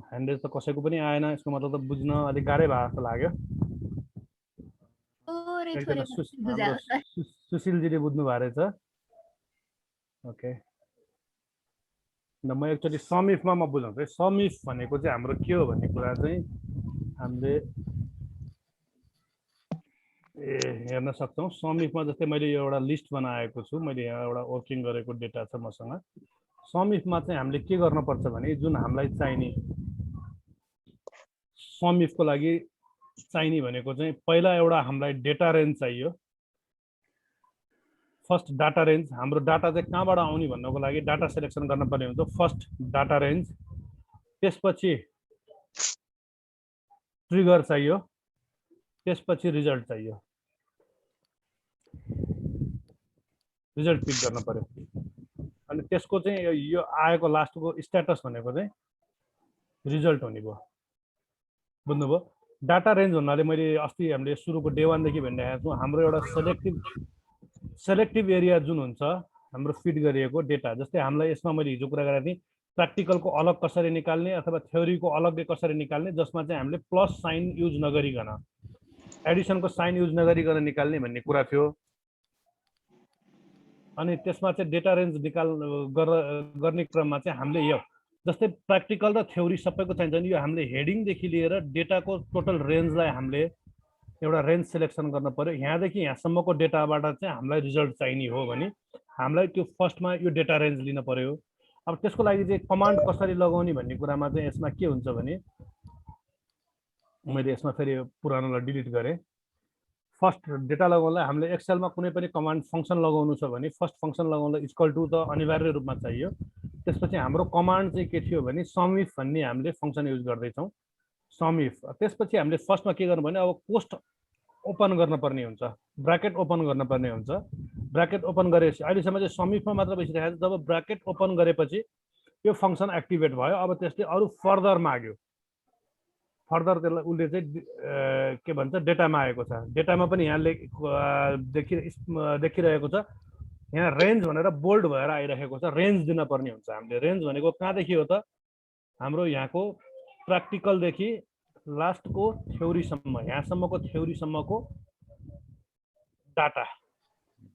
Hand raise त कसैको पनि आएन, यसको मतलब त बुझ्न अलिक गाह्रै भएको जस्तो लाग्यो। एकजना हाम्रो सुशीलजीले बुझ्नु भएको रहेछ। ओके, म एकचोटि सम इफमा म बुझाउँछु है। सम इफ भनेको चाहिँ हाम्रो के हो भन्ने कुरा चाहिँ हामीले हेर्न सक्छौँ। सम इफमा जस्तै मैले यो एउटा लिस्ट बनाएको छु, मैले यहाँ एउटा वर्किङ गरेको डेटा छ मसँग। सम इफमा चाहिँ हामीले के गर्नुपर्छ भने जुन हामीलाई चाहिने सम इफको लागि चाहिने भनेको चाहिँ पहिला एउटा हामीलाई डेटा रेन्ज चाहियो। फर्स्ट डाटा रेन्ज, हाम्रो डाटा चाहिँ कहाँबाट आउने भन्नको लागि डाटा सिलेक्सन गर्न पर्ने हुन्छ। फर्स्ट डाटा रेन्ज, त्यसपछि ट्रिगर चाहियो, त्यसपछि रिजल्ट चाहियो। रिजल्ट पिक गर्न पर्यो अनि त्यसको चाहिँ यो आएको लास्टको स्ट्याटस भनेको चाहिँ रिजल्ट हुने भयो। बुझ्नुभयो? डाटा रेन्ज भन्नाले मैले अस्ति हामीले सुरुको डे 1 देखि भनिरहेको छु, हाम्रो एउटा सेलेक्टिभ एरिया जुन हुन्छ हाम्रो फिड गरिएको डेटा। जस्तै हामीलाई यसमा मैले हिजो कुरा गरेको थिएँ, प्र्याक्टिकलको अलग कसरी निकाल्ने अथवा थ्योरीको अलग्गै कसरी निकाल्ने, जसमा चाहिँ हामीले प्लस साइन युज नगरिकन, एडिसनको साइन युज नगरिकन निकाल्ने भन्ने कुरा थियो। अनि त्यसमा चाहिँ डेटा रेन्ज गर्ने क्रममा चाहिँ हामीले यो जस्तै प्र्याक्टिकल र थ्योरी सबैको चाहिन्छ नि, यो हामीले हेडिङदेखि लिएर डेटाको टोटल रेन्जलाई हामीले एउटा रेन्ज सिलेक्सन गर्न पर्यो। यहाँदेखि यहाँसम्मको डेटाबाट चाहिँ हामीलाई रिजल्ट चाहिने हो भने हामीलाई त्यो फर्स्टमा यो डेटा रेन्ज लिन पर्यो। अब त्यसको लागि चाहिँ कमान्ड कसरी लगाउने भन्ने कुरामा चाहिँ यसमा के हुन्छ भने मैले यसमा फेरि पुरानोलाई डिलिट गरेँ। फर्स्ट डेटा लगाउनलाई हामीले एक्सेलमा कुनै पनि कमान्ड फङ्सन लगाउनु छ भने फर्स्ट फङ्सन लगाउनलाई इक्वल टु त अनिवार्य रूपमा चाहियो। त्यसपछि हाम्रो कमान्ड चाहिँ के थियो भने सम इफ भन्ने हामीले फङ्सन युज गर्दैछौँ, सम इफ। त्यसपछि हामीले फर्स्टमा के गर्नु भने अब कोस्ट ओपन गर्न पर्ने हुन्छ, ब्राकेट ओपन गर्न पर्ने हुन्छ। ब्राकेट ओपन गरेपछि अहिलेसम्म चाहिँ सम इफमा मात्र बसिरहेको छ। जब ब्राकेट ओपन गरेपछि यो फङ्सन एक्टिभेट भयो। अब त्यसले अरू फर्दर माग्यो, फर्दर त्यसलाई उसले चाहिँ के भन्छ डेटामा आएको छ। डेटामा पनि यहाँ देखिरहेको छ, यहाँ रेन्ज भनेर बोल्ड भएर आइरहेको छ। रेन्ज दिन पर्ने हुन्छ हामीले। रेन्ज भनेको कहाँदेखि हो त, हाम्रो यहाँको प्र्याक्टिकलदेखि लास्टको थ्योरीसम्म, यहाँसम्मको थ्योरीसम्मको डाटा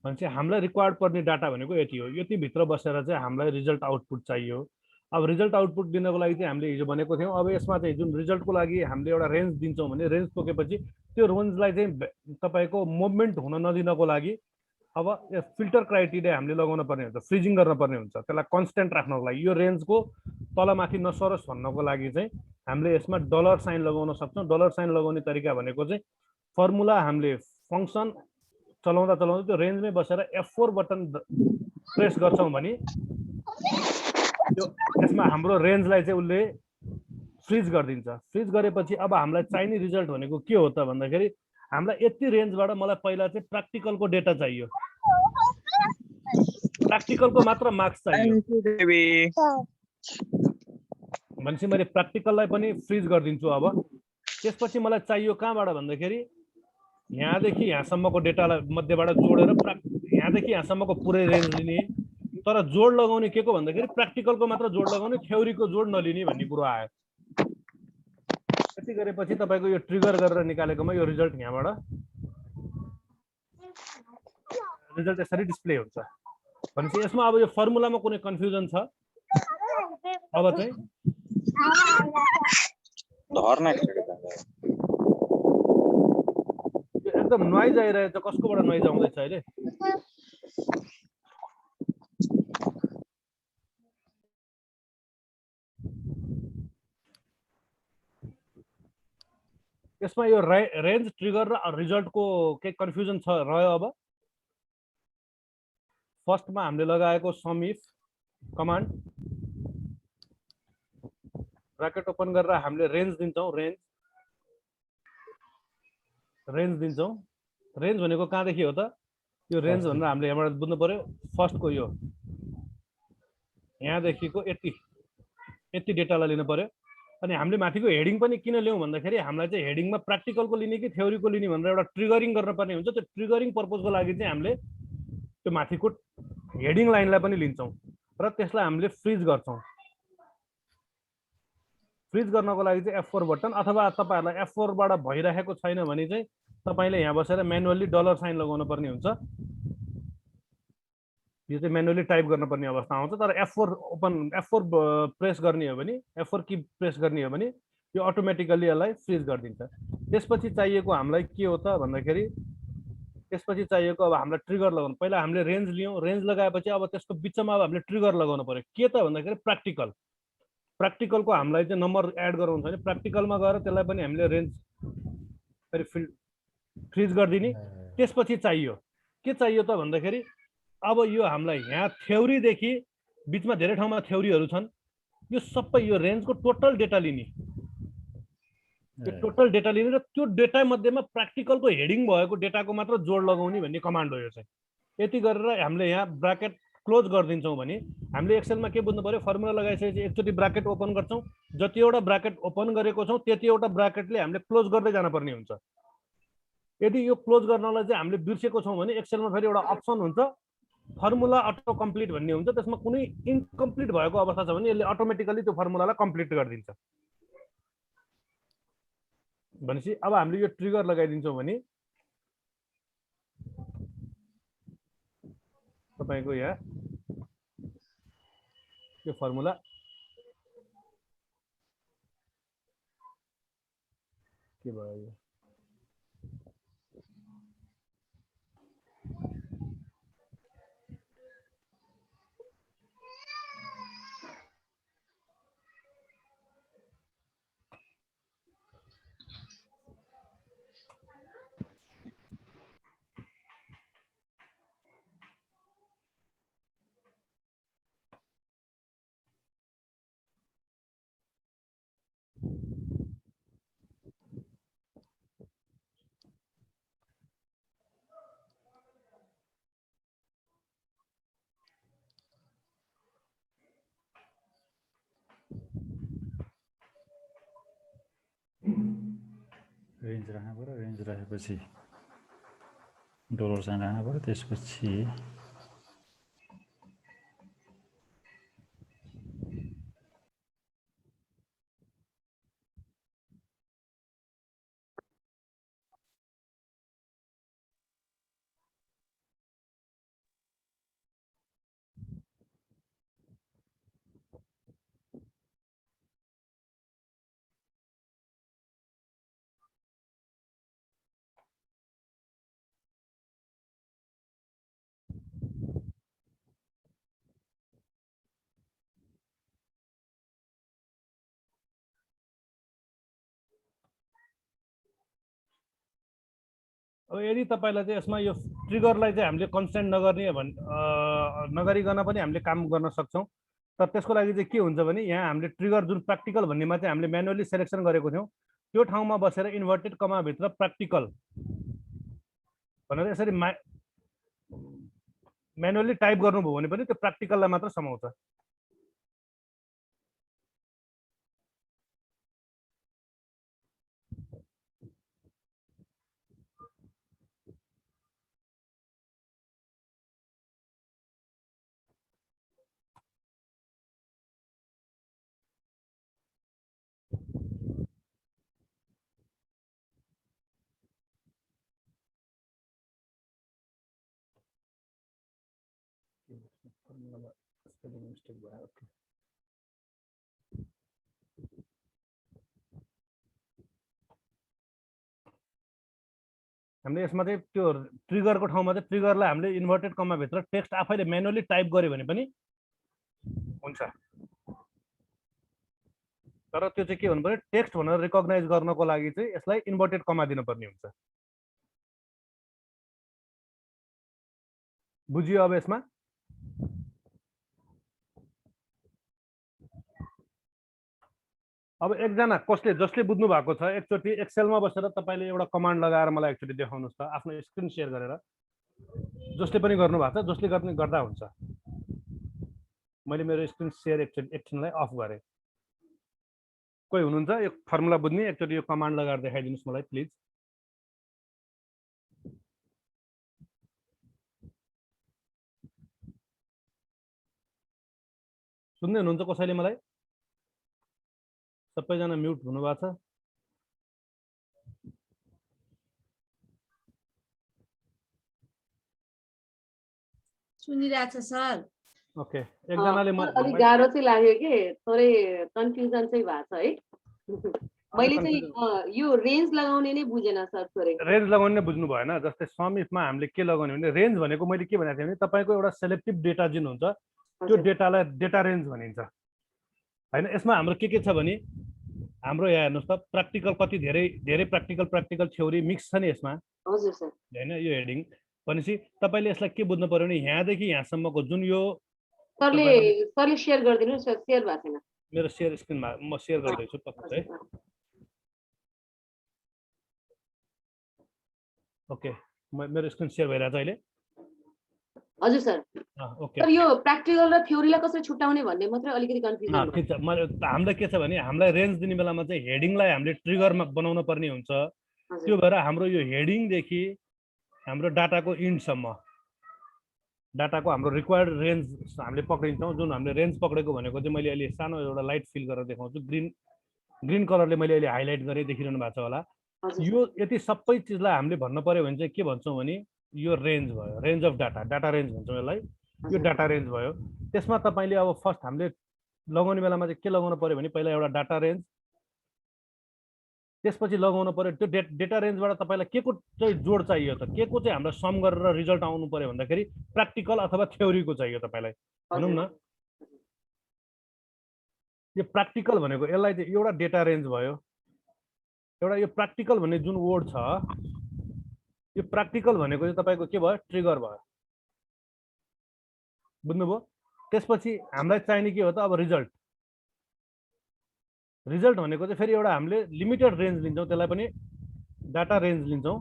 भनेपछि हामीलाई रिक्वायर्ड पर्ने डाटा भनेको यति हो। यतिभित्र बसेर चाहिँ हामीलाई रिजल्ट आउटपुट चाहियो। अब रिजल्ट आउटपुट दिनको लागि चाहिँ हामीले हिजो भनेको थियौँ, अब यसमा चाहिँ जुन रिजल्टको लागि हामीले एउटा रेन्ज दिन्छौँ भने रेन्ज तोकेपछि त्यो रेन्जलाई चाहिँ तपाईँको मुभमेन्ट हुन नदिनको लागि अब फिल्टर क्राइटेरिया हामीले लगाउन पर्ने हुन्छ, फ्रिजिङ गर्न पर्ने हुन्छ। त्यसलाई कन्स्टेन्ट राख्नको लागि यो रेन्जको तलमाथि नसरोस् भन्नको लागि चाहिँ हामीले यसमा डलर साइन लगाउन सक्छौँ। डलर साइन लगाउने तरिका भनेको चाहिँ फर्मुला हामीले फङ्सन चलाउँदा चलाउँदा त्यो रेन्जमै बसेर F4 बटन प्रेस गर्छौँ भने त्यो यसमा हाम्रो रेन्जलाई चाहिँ उसले फ्रिज गरिदिन्छ। फ्रिज गरेपछि अब हामीलाई चाहिने रिजल्ट भनेको के हो त भन्दाखेरि हामीलाई यति रेन्जबाट मलाई पहिला चाहिँ प्र्याक्टिकलको डेटा चाहियो, प्र्याक्टिकलको मात्र मार्क्स चाहियो भनेपछि मैले प्र्याक्टिकललाई पनि फ्रिज गरिदिन्छु। अब त्यसपछि मलाई चाहियो कहाँबाट भन्दाखेरि यहाँदेखि यहाँसम्मको डेटालाई मध्येबाट जोडेर यहाँदेखि यहाँसम्मको पुरै रेन्ज लिने, तर जोड लगाउने के को भन्दाखेरि प्र्याक्टिकलको मात्र जोड लगाउने, थ्योरीको जोड नलिने भन्ने कुरो आयो। त्यति गरेपछि तपाईँको यो ट्रिगर गरेर निकालेकोमा यो रिजल्ट यहाँबाट रिजल्ट यसरी डिस्प्ले हुन्छ। भनेपछि यसमा अब यो फर्मुलामा कुनै कन्फ्युजन छ? अब चाहिँ एकदम नोइज आइरहेछ, कसकोबाट नोइज आउँदैछ अहिले? यसमा यो रेन्ज ट्रिगर र रिजल्टको के कन्फ्युजन छ रह्यो? अब फर्स्टमा हामीले लगाएको sum if command, bracket open गरेर हामीले रेन्ज दिन्छौँ, रेन्ज दिन्छौँ। रेन्ज भनेको कहाँदेखि हो त? यो रेन्ज भनेर हामीले यहाँबाट बुझ्नु पर्यो। फर्स्टको यो यहाँदेखिको यति डेटालाई लिनु पर्यो। अनि हामीले माथिको हेडिङ पनि किन ल्याउँ भन्दाखेरि हामीलाई चाहिँ हेडिङमा प्र्याक्टिकलको लिने कि थ्योरीको लिने भनेर एउटा ट्रिगरिङ गर्न पर्ने हुन्छ। त्यो ट्रिगरिङ पर्पजको लागि चाहिँ हामीले त्यो माथिको हेडिङ लाइनलाई पनि लिन्छौँ र त्यसलाई हामीले फ्रिज गर्छौँ। फ्रिज गर्नको लागि चाहिँ F4 बटन, अथवा तपाईहरुलाई F4 बाट भइरहेको छैन भने चाहिँ तपाईले यहाँ बसेर म्यानुअली डलर साइन लगाउनु पर्ने हुन्छ। यो चाहिँ म्यानुअली टाइप गर्नुपर्ने अवस्था आउँछ। तर F4 प्रेस गर्ने हो भने, F4 की प्रेस गर्ने हो भने यो अटोमेटिकली यसलाई फ्रिज गरिदिन्छ। त्यसपछि चाहिएको हामीलाई के हो त भन्दाखेरि, त्यसपछि चाहिएको अब हामीलाई ट्रिगर लगाउनु। पहिला हामीले रेन्ज लियौं, रेन्ज लगाएपछि अब त्यसको बिचमा अब हामीले ट्रिगर लगाउनु पर्यो। के त भन्दाखेरि प्र्याक्टिकलको हामीलाई चाहिँ नम्बर एड गराउनु छ भने प्र्याक्टिकलमा गएर त्यसलाई पनि हामीले रेन्ज फ्रिज गरिदिने। त्यसपछि चाहियो के चाहियो त भन्दाखेरि, अब यो हामीलाई यहाँ थ्योरीदेखि बिचमा धेरै ठाउँमा थ्योरीहरू छन्, यो सबै यो रेन्जको टोटल डेटा लिने, यो टोटल डेटा लिने र त्यो डेटा मध्येमा प्र्याक्टिकलको हेडिङ भएको डेटाको मात्र जोड लगाउने भन्ने कमान्ड हो यो चाहिँ। यति गरेर हामीले यहाँ ब्राकेट क्लोज गरिदिन्छौँ भने हामीले एक्सेलमा के बुझ्नु पर्यो, फर्मुला लगाइसकेपछि एकचोटि ब्राकेट ओपन गर्छौँ, जतिवटा ब्राकेट ओपन गरेको छौँ त्यतिवटा ब्राकेटले हामीले क्लोज गर्दै जानुपर्ने हुन्छ। यदि यो क्लोज गर्नलाई चाहिँ हामीले बिर्सेको छौँ भने एक्सेलमा फेरि एउटा अप्सन हुन्छ, फर्मुला अटो कम्प्लिट भन्ने हुन्छ। त्यसमा कुनै इन्कम्प्लिट भएको अवस्था छ भने यसले अटोमेटिकली त्यो फर्मुलालाई कम्प्लिट गरिदिन्छ। भनेपछि अब हामीले यो ट्रिगर लगाइदिन्छौँ भने तपाईको यहाँ यो फर्मुला के भयो, यो रेन्ज राख्नु पर्यो। रेन्ज राखेपछि डलर साइन राख्नु पर्यो। त्यसपछि अब यदि तपाईलाई चाहिँ यसमा यो ट्रिगरलाई चाहिँ हामीले कन्स्ट्यान्ट नगरिकन पनि हामीले काम गर्न सक्छौँ। तर त्यसको लागि चाहिँ के हुन्छ भने यहाँ हामीले ट्रिगर जुन प्र्याक्टिकल भन्नेमा चाहिँ हामीले म्यानुअली सेलेक्सन गरेको थियौँ, त्यो ठाउँमा बसेर इन्भर्टेड कमा भित्र प्र्याक्टिकल भनेर यसरी म्यानुअली टाइप गर्नुभयो भने पनि त्यो प्र्याक्टिकललाई मात्र समाउँछ। स्पेलिङ मिस्टेक भयो। ओके, हामीले यसमा चाहिँ त्यो ट्रिगरको ठाउँमा चाहिँ ट्रिगरलाई हामीले इन्भर्टेड कमा भित्र टेक्स्ट आफैले म्यानुअली टाइप गर्यो भने पनि हुन्छ। तर त्यो चाहिँ के भन्नु पर्यो, टेक्स्ट भनेर रिकग्नाइज गर्नको लागि चाहिँ यसलाई इन्भर्टेड कमा दिनुपर्ने हुन्छ। बुझियो अब यसमा? अब एकजना जसले बुझ्नु भएको छ एकचोटि एक्सेलमा बसेर तपाईले एउटा कमान्ड लगाएर मलाई एकचोटि देखाउनुहोस् त, आफ्नो स्क्रिन शेयर गरेर। जसले पनि गर्नु भएको छ, जसले गर्दा हुन्छ। मैले मेरो स्क्रिन शेयर एकछिनलाई अफ गरेँ। कोही हुनुहुन्छ यो फर्मुला बुझ्ने, एकचोटि यो कमान्ड लगाएर देखाइदिनुहोस् मलाई प्लिज। सुन्दै हुनुहुन्छ कसैले मलाई? सबैजना म्युट हुनुभएको छ। सुनिरहेछ सर। ओके, एकजनाले अलिक गाह्रो चाहिँ लाग्यो कि थोरै कन्फ्युजन चाहिँ भएको छ है। मैले चाहिँ यो रेन्ज लगाउने नै बुझेन सर थोरै। रेन्ज लगाउने बुझ्नु भएन। जस्तै सम इफमा हामीले के लगाउने भने रेन्ज भनेको मैले के भनेको थिएँ भने तपाईको एउटा सेलेक्टिभ डेटा जुन हुन्छ त्यो डेटालाई डेटा रेन्ज भनिन्छ हैन। यसमा हाम्रो के छ भने हाम्रो यहाँ हेर्नुस् त प्र्याक्टिकल कति धेरै धेरै प्र्याक्टिकल थ्योरी मिक्स छ नि यसमा। हजुर सर। हैन यो हेडिङ भनेपछि तपाईले यसलाई के बुझ्नु पर्यो भने यहाँदेखि यहाँसम्मको जुन यो सरले शेयर गरिदिनु सर, शेयर भएको छैन मेरो शेयर स्क्रिनमा। म शेयर गर्दैछु पक्कै है। ओके, मेरो स्क्रिन शेयर भइरहेछ अहिले। हजुर सर। ओके सर यो प्र्याक्टिकल र थ्योरीलाई कसरी छुट्याउने भन्ने मात्रै अलिकति कन्फ्युजन भयो। ठिक छ। हामीलाई के छ भने हामीलाई रेन्ज दिने बेलामा चाहिँ हेडिङलाई हामीले ट्रिगरमा बनाउन पर्ने हुन्छ। त्यो भएर हाम्रो यो हेडिङदेखि हाम्रो डाटाको इन्डसम्म डाटाको हाम्रो रिक्वायर्ड रेन्ज हामीले पक्रिन्छौँ। जुन हामीले रेन्ज पक्रेको भनेको चाहिँ मैले अहिले सानो एउटा लाइट फिल गरेर देखाउँछु। ग्रिन कलरले मैले अहिले हाइलाइट गरेँ, देखिरहनु भएको छ होला। यो यति सबै चिजलाई हामीले भन्नु पर्यो भने चाहिँ के भन्छौँ भने यो रेन्ज भयो, रेन्ज अफ डाटा रेन्ज भन्छौँ यसलाई। यो डाटा रेन्ज भयो। त्यसमा तपाईँले अब फर्स्ट हामीले लगाउने बेलामा चाहिँ के लगाउनु पर्यो भने पहिला एउटा डाटा रेन्ज, त्यसपछि लगाउनु पर्यो त्यो डेटा रेन्जबाट तपाईँलाई के को चाहिँ जोड चाहियो त, के को चाहिँ हामीलाई सम गरेर रिजल्ट आउनु पर्यो भन्दाखेरि प्र्याक्टिकल अथवा थ्योरीको चाहियो तपाईँलाई भनौँ न। यो प्र्याक्टिकल भनेको यसलाई चाहिँ एउटा डेटा रेन्ज भयो। एउटा यो प्र्याक्टिकल भन्ने जुन वर्ड छ यो प्र्याक्टिकल भनेको चाहिँ तपाईँको के भयो, ट्रिगर भयो। बुझ्नुभयो? त्यसपछि हामीलाई चाहिने के हो त अब रिजल्ट। रिजल्ट भनेको चाहिँ फेरि एउटा हामीले लिमिटेड रेन्ज लिन्छौँ, त्यसलाई पनि डाटा रेन्ज लिन्छौँ।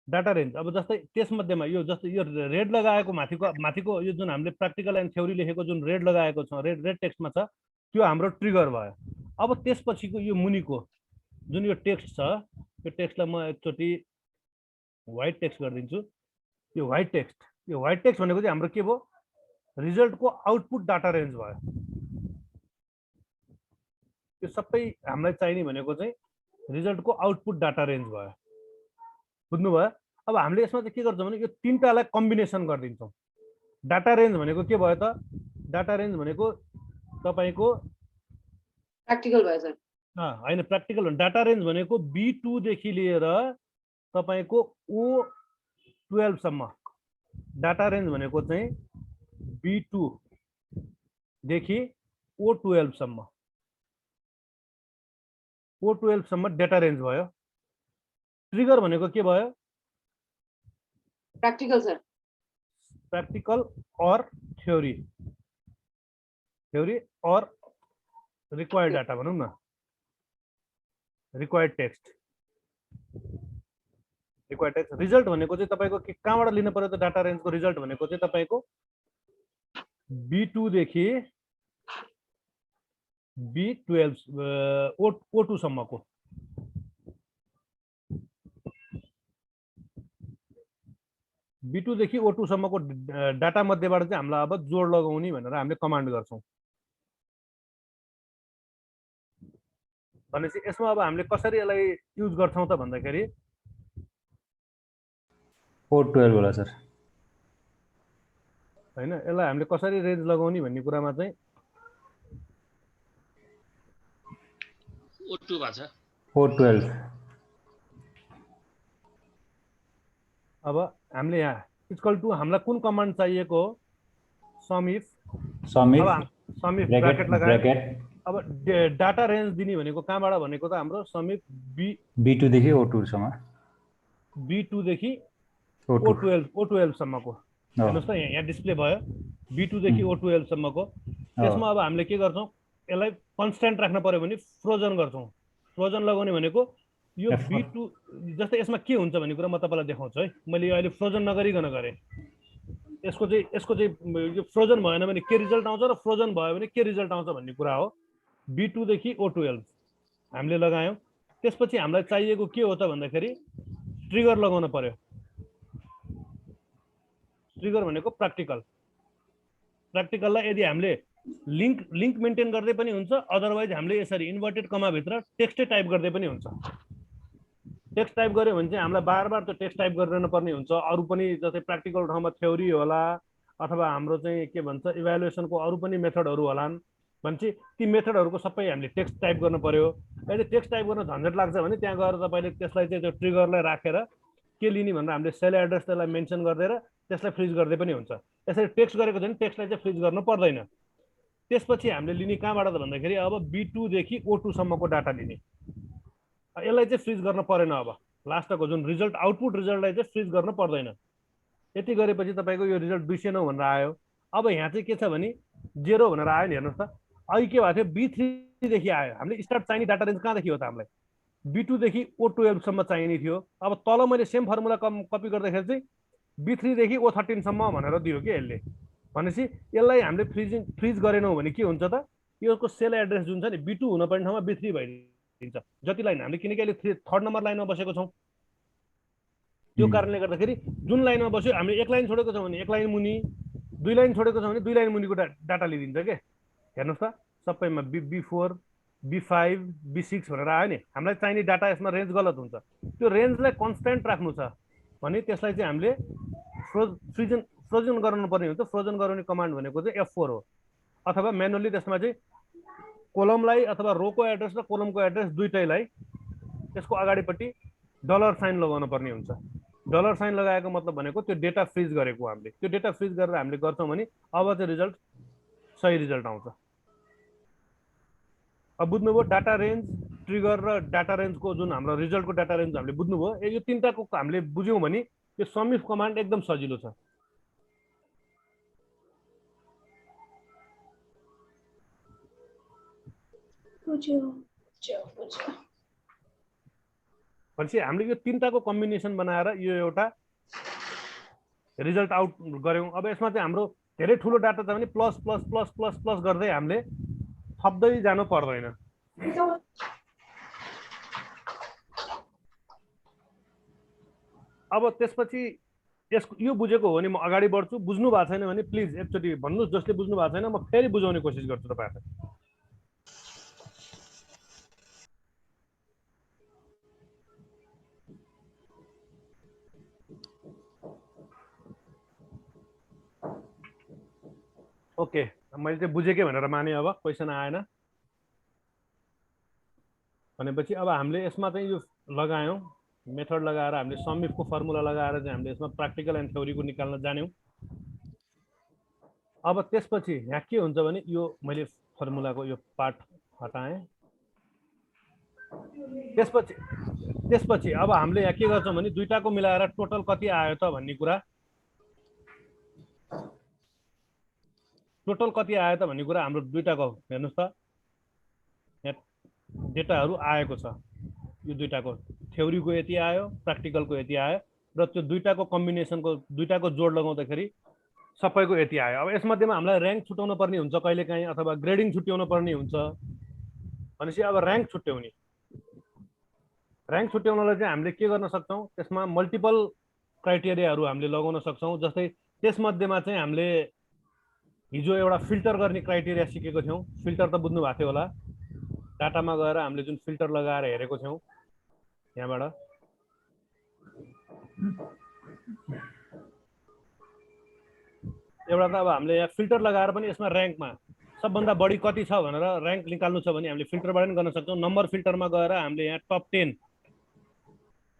डाटा रेन्ज अब जस्तै त्यसमध्येमा यो जस्तै यो रेड लगाएको माथिको यो जुन हामीले प्र्याक्टिकल एन्ड थ्योरी लेखेको जुन रेड लगाएको छ, रेड टेक्स्टमा छ, त्यो हाम्रो ट्रिगर भयो। अब त्यसपछिको यो मुनिको जुन यो टेक्स्ट छ, यो टेक्स्टलाई म एकचोटि व्हाइट टेक्स्ट गरिदिन्छु। यो व्हाइट टेक्स्ट भनेको चाहिँ हाम्रो के भयो, रिजल्टको आउटपुट डाटा रेन्ज भयो। यो सबै हामीलाई चाहिने भनेको चाहिँ रिजल्टको आउटपुट डाटा रेन्ज भयो। बुझ्नुभयो? अब हामीले यसमा चाहिँ के गर्छौँ भने यो तीनटालाई कम्बिनेसन गरिदिन्छौँ। डाटा रेन्ज भनेको के भयो त, डाटा रेन्ज भनेको तपाईँको प्र्याक्टिकल भयो सर। होइन, प्र्याक्टिकल हो। डाटा रेन्ज भनेको B2 देखि लिएर तपाईँको O12 सम्म। डाटा रेन्ज भनेको चाहिँ B2 देखि O12 सम्म। O12 सम्म डेटा रेन्ज भयो। ट्रिगर भनेको के भयो, प्र्याक्टिकल सर। प्र्याक्टिकल और थ्योरी और रिक्वायर्ड डाटा भनौँ न, रिक्वायर्ड टेक्स्ट। रिजल्ट भनेको चाहिँ तपाईँको कहाँबाट लिनु पर्यो त डाटा रेन्जको रिजल्ट भनेको चाहिँ तपाईँको B2 देखि B12 O2 सम्मको। B2 देखि O2 सम्मको डाटा मध्येबाट चाहिँ हामीलाई अब जोड लगाउने भनेर हामीले कमान्ड गर्छौँ। भनेपछि यसमा अब हामीले कसरी यसलाई युज गर्छौँ त भन्दाखेरि O12 होला सर। हैन, यसलाई हामीले कसरी रेन्ज लगाउने भन्ने कुरामा चाहिँ O2 भएको छ। O12। अब हामीले यहाँ इक्वल टु हामीलाई कुन कमान्ड चाहिएको हो, सम इफ ब्र्याकेट लगाए। अब डाटा रेन्ज दिने भनेको कहाँबाट भनेको त हाम्रो सम इफ B2 देखि O2 सम्म। B2 देखि O12 सम्मको। हेर्नुहोस् त यहाँ डिस्प्ले भयो B2 देखि O12 सम्मको। त्यसमा अब हामीले के गर्छौँ, यसलाई कन्स्ट्यान्ट राख्न पर्यो भने फ्रोजन गर्छौँ। फ्रोजन लगाउने भनेको यो B2 जस्तै यसमा के हुन्छ भन्ने कुरा म तपाईँलाई देखाउँछु है। मैले अहिले फ्रोजन नगरिकन गरेँ। यसको चाहिँ यो फ्रोजन भएन भने के रिजल्ट आउँछ र फ्रोजन भयो भने के रिजल्ट आउँछ भन्ने कुरा हो। B2 देखि O12 हामीले लगायौँ। त्यसपछि हामीलाई चाहिएको के हो त भन्दाखेरि ट्रिगर लगाउन पर्यो। ट्रिगर भनेको प्र्याक्टिकललाई यदि हामीले लिङ्क मेन्टेन गर्दै पनि हुन्छ, अदरवाइज हामीले यसरी इन्भर्टेड कमाभित्र टेक्स्टै टाइप गर्दै पनि हुन्छ। टेक्स्ट टाइप गऱ्यो भने चाहिँ हामीलाई बार बार त्यो टेक्स्ट टाइप गरिरहनु पर्ने हुन्छ। अरू पनि जस्तै प्र्याक्टिकल ठाउँमा थ्योरी होला अथवा हाम्रो चाहिँ के भन्छ इभ्यालुएसनको अरू पनि मेथडहरू होलान् भने चाहिँ ती मेथडहरूको सबै हामीले टेक्स्ट टाइप गर्नु पर्यो। यदि टेक्स्ट टाइप गर्न झन्झट लाग्छ भने त्यहाँ गएर तपाईँले त्यसलाई चाहिँ त्यो ट्रिगरलाई राखेर के लिने भनेर हामीले सेल एड्रेस त्यसलाई मेन्सन गरिदिएर त्यसलाई फ्रिज गर्दै पनि हुन्छ। यसरी टेक्स्ट गरेको चाहिँ टेक्स्टलाई चाहिँ फ्रिज गर्नु पर्दैन। त्यसपछि हामीले लिने कहाँबाट त भन्दाखेरि अब B2 देखि O2 सम्मको डाटा लिने, यसलाई चाहिँ फ्रिज गर्न परेन। अब लास्टको जुन रिजल्ट आउटपुट रिजल्टलाई चाहिँ फ्रिज गर्न पर्दैन। यति गरेपछि तपाईँको यो रिजल्ट 209 भनेर आयो। अब यहाँ चाहिँ के छ भने 0 भनेर आयो नि, हेर्नुहोस् त अघि के भएको थियो B3 देखि आयो। हामीले स्टार्ट चाहिने डाटा रेन्ज कहाँदेखि हो त हामीलाई B2 देखि O12 सम्म चाहिने थियो। अब तल मैले सेम फर्मुला कपी गर्दाखेरि चाहिँ B3 देखि O13 सम्म भनेर दियो कि यसले। भनेपछि यसलाई हामीले फ्रिज गरेनौँ भने के हुन्छ त यसको सेल एड्रेस जुन छ नि B2 हुनुपर्ने ठाउँमा B3 भइदिन्छ। जति लाइन हामीले किनकि अहिले 3rd नम्बर लाइनमा बसेको छौँ त्यो कारणले गर्दाखेरि जुन लाइनमा बस्यो हामीले 1 लाइन छोडेको छौँ भने 1 लाइन मुनि, 2 लाइन छोडेको छौँ भने 2 लाइन मुनिको डाटा लिइदिन्छ के। हेर्नुहोस् त सबैमा B4 B5 B6 भनेर आयो नि। हामीलाई चाहिने डाटा यसमा रेन्ज गलत हुन्छ। त्यो रेन्जलाई कन्स्ट्यान्ट राख्नु छ भने त्यसलाई चाहिँ हामीले फ्रोजन गराउनु पर्ने हुन्छ। फ्रोजन गराउने कमान्ड भनेको चाहिँ F4 हो। अथवा म्यानुअली त्यसमा चाहिँ कोलमलाई अथवा रोको एड्रेस र कोलमको एड्रेस दुईटैलाई त्यसको अगाडिपट्टि $साइन लगाउनु पर्ने हुन्छ। $साइन लगाएको मतलब भनेको त्यो डेटा फ्रिज गरेको हामीले। त्यो डेटा फ्रिज गरेर हामीले गर्छौँ भने अब चाहिँ रिजल्ट सही रिजल्ट आउँछ। अब बुझ्नुभयो डाटा रेन्ज, ट्रिगर र डाटा रेन्जको जुन हाम्रो रिजल्टको डाटा रेन्ज हामीले बुझ्नुभयो। यो तीनटाको हामीले बुझ्यौँ भने यो समिफ कमान्ड एकदम सजिलो छ। भनेपछि हामीले यो तीनटाको कम्बिनेसन बनाएर यो एउटा रिजल्ट आउट गऱ्यौँ। अब यसमा चाहिँ हाम्रो धेरै ठुलो डाटा छ भने plus plus plus plus plus गर्दै हामीले थप्दै जानु पर्दैन। अब त्यसपछि यो बुझेको हो भने म अगाडि बढ्छु। बुझ्नु भएको छैन भने प्लिज एकचोटि भन्नुहोस्। जसले बुझ्नु भएको छैन म फेरि बुझाउने कोसिस गर्छु तपाईँहरूलाई। ओके, मैले चाहिँ बुझेकै भनेर माने। अब क्वेसन आएन भनेपछि अब हामीले यसमा चाहिँ यो लगायौँ मेथड लगाएर हामीले समिफको फर्मुला लगाएर चाहिँ हामीले यसमा प्र्याक्टिकल एन्ड थ्योरीको निकाल्न जान्यौँ। अब त्यसपछि यहाँ के हुन्छ भने यो मैले फर्मुलाको यो पार्ट हटाएँ। त्यसपछि अब हामीले यहाँ के गर्छौँ भने दुईटाको मिलाएर टोटल कति आयो त भन्ने कुरा, टोटल कति आयो त भन्ने कुरा हाम्रो दुईटाको हेर्नुहोस् त यहाँ डेटाहरू आएको छ। यो दुईटाको थ्योरीको यति आयो, प्र्याक्टिकलको यति आयो र त्यो दुईटाको कम्बिनेसनको दुईटाको जोड लगाउँदाखेरि सबैको यति आयो। अब यसमध्येमा हामीलाई र्याङ्क छुट्याउनु पर्ने हुन्छ कहिलेकाहीँ अथवा ग्रेडिङ छुट्याउनु पर्ने हुन्छ। भनेपछि अब र्याङ्क छुट्याउनलाई चाहिँ हामीले के गर्न सक्छौँ, त्यसमा मल्टिपल क्राइटेरियाहरू हामीले लगाउन सक्छौँ। जस्तै त्यसमध्येमा चाहिँ हामीले हिजो एउटा फिल्टर गर्ने क्राइटेरिया सिकेको थियौँ। फिल्टर त बुझ्नु भएको थियो होला। डाटामा गएर हामीले जुन फिल्टर लगाएर हेरेको थियौँ यहाँबाट एउटा त अब हामीले यहाँ फिल्टर लगाएर पनि यसमा र्याङ्कमा सबभन्दा बढी कति छ भनेर र्याङ्क निकाल्नु छ भने हामीले फिल्टरबाट पनि गर्न सक्छौँ। नम्बर फिल्टरमा गएर हामीले यहाँ टप 10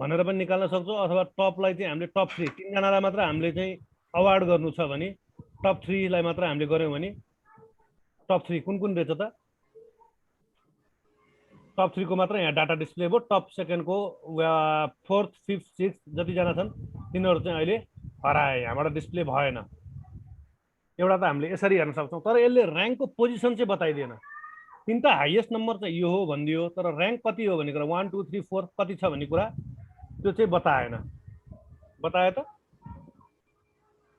भनेर पनि निकाल्न सक्छौँ। अथवा टपलाई चाहिँ हामीले टप 3 तीनजनालाई मात्र हामीले चाहिँ अवार्ड गर्नु छ भने टप 3 लाई मात्र हामीले गऱ्यौँ भने टप 3 कुन कुन रहेछ त टप 3 को मात्र यहाँ डाटा डिस्प्ले भयो। टप 2 को 4th 5th 6th जतिजना छन् तिनीहरू चाहिँ अहिले हराए, यहाँबाट डिस्प्ले भएन। एउटा त हामीले यसरी हेर्न सक्छौँ। तर यसले र्याङ्कको पोजिसन चाहिँ बताइदिएन। तीनटा हाइएस्ट नम्बर चाहिँ यो हो भनिदियो, तर र्याङ्क कति हो भन्ने कुरा 1 2 3 4 कति छ भन्ने कुरा त्यो चाहिँ बताएन। बताए त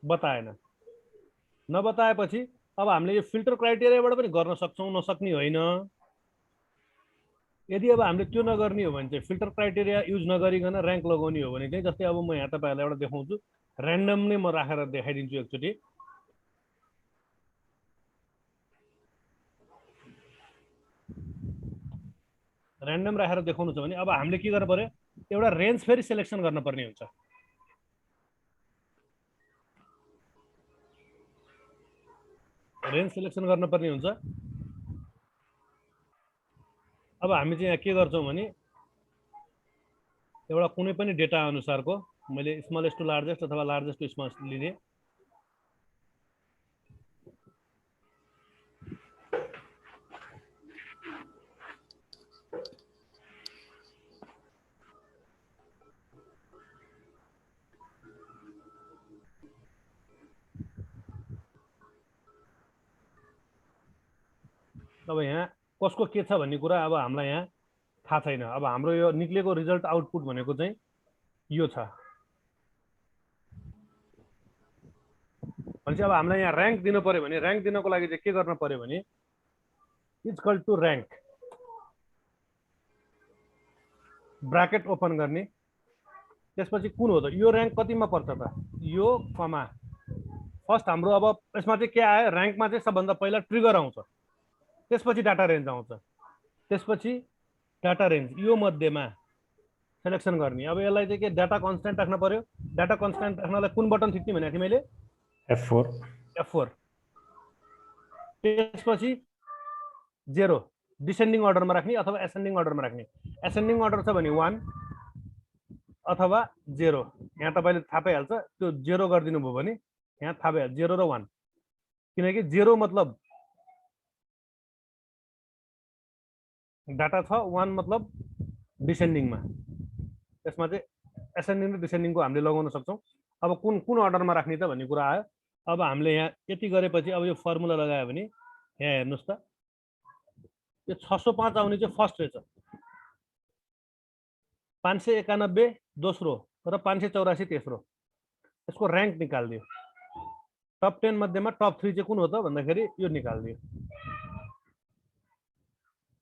बताएन। नबताएपछि अब हामीले यो फिल्टर क्राइटेरियाबाट पनि गर्न सक्छौँ, नसक्ने होइन। यदि अब हामीले त्यो नगर्ने हो भने चाहिँ फिल्टर क्राइटेरिया युज नगरिकन र्याङ्क लगाउने हो भने चाहिँ जस्तै अब म यहाँ तपाईँहरूलाई एउटा देखाउँछु, र्यान्डम नै म राखेर देखाइदिन्छु एकचोटि। ऱ्यान्डम राखेर देखाउनु छ भने अब हामीले के गर्नु पर्यो, एउटा रेन्ज फेरि सिलेक्सन गर्न पर्ने हुन्छ। रेन्ज सिलेक्सन गर्न पर्ने हुन्छ। अब हामी चाहिँ यहाँ के गर्छौँ भने एउटा कुनै पनि डेटा अनुसारको मैले स्मलेस्ट टु लार्जेस्ट अथवा लार्जेस्ट टु स्मलेस्ट लिने। अब यहाँ कसको के छ भन्ने कुरा अब हामीलाई यहाँ थाहा छैन। अब हाम्रो यो निक्लेको रिजल्ट आउटपुट भनेको चाहिँ यो छ। भनेपछि अब हामीलाई यहाँ र्याङ्क दिनु पर्यो भने र्याङ्क दिनको लागि चाहिँ के गर्न पर्यो भने equal to rank bracket open गर्ने। त्यसपछि कुन हो त यो र्याङ्क कतिमा पर्छ त, यो कमा फर्स्ट हाम्रो अब यसमा चाहिँ के आयो, र्याङ्कमा चाहिँ सबभन्दा पहिला ट्रिगर आउँछ, त्यसपछि डाटा रेन्ज आउँछ, त्यसपछि डाटा रेन्ज यो मध्येमा सिलेक्सन गर्ने। अब यसलाई चाहिँ के डाटा कन्स्ट्यान्ट राख्न पर्यो। डाटा कन्स्ट्यान्ट राख्नलाई कुन बटन थिच्ने भनेको थिएँ मैले, F4। त्यसपछि 0 डिसेन्डिङ अर्डरमा राख्ने अथवा एसेन्डिङ अर्डरमा राख्ने। एसेन्डिङ अर्डर छ भने 1 अथवा 0। यहाँ तपाईँले थाहा पाइहाल्छ, त्यो 0 गरिदिनु भयो भने यहाँ थाहा भइहाल्छ 0 र 1, किनकि 0 मतलब डाटा छ, 1 मतलब डिसेन्डिङमा। त्यसमा चाहिँ एसेन्डिङ र डिसेन्डिङको हामीले लगाउन सक्छौँ। अब कुन कुन अर्डरमा राख्ने त भन्ने कुरा आयो। अब हामीले यहाँ यति गरेपछि अब यो फर्मुला लगायो भने यहाँ हेर्नुहोस् त, यो 605 आउने चाहिँ फर्स्ट रहेछ, 591 दोस्रो र 584 तेस्रो। यसको र्याङ्क निकालिदियो। टप 10 मध्येमा टप 3 चाहिँ कुन हो त भन्दाखेरि यो निकालिदियो।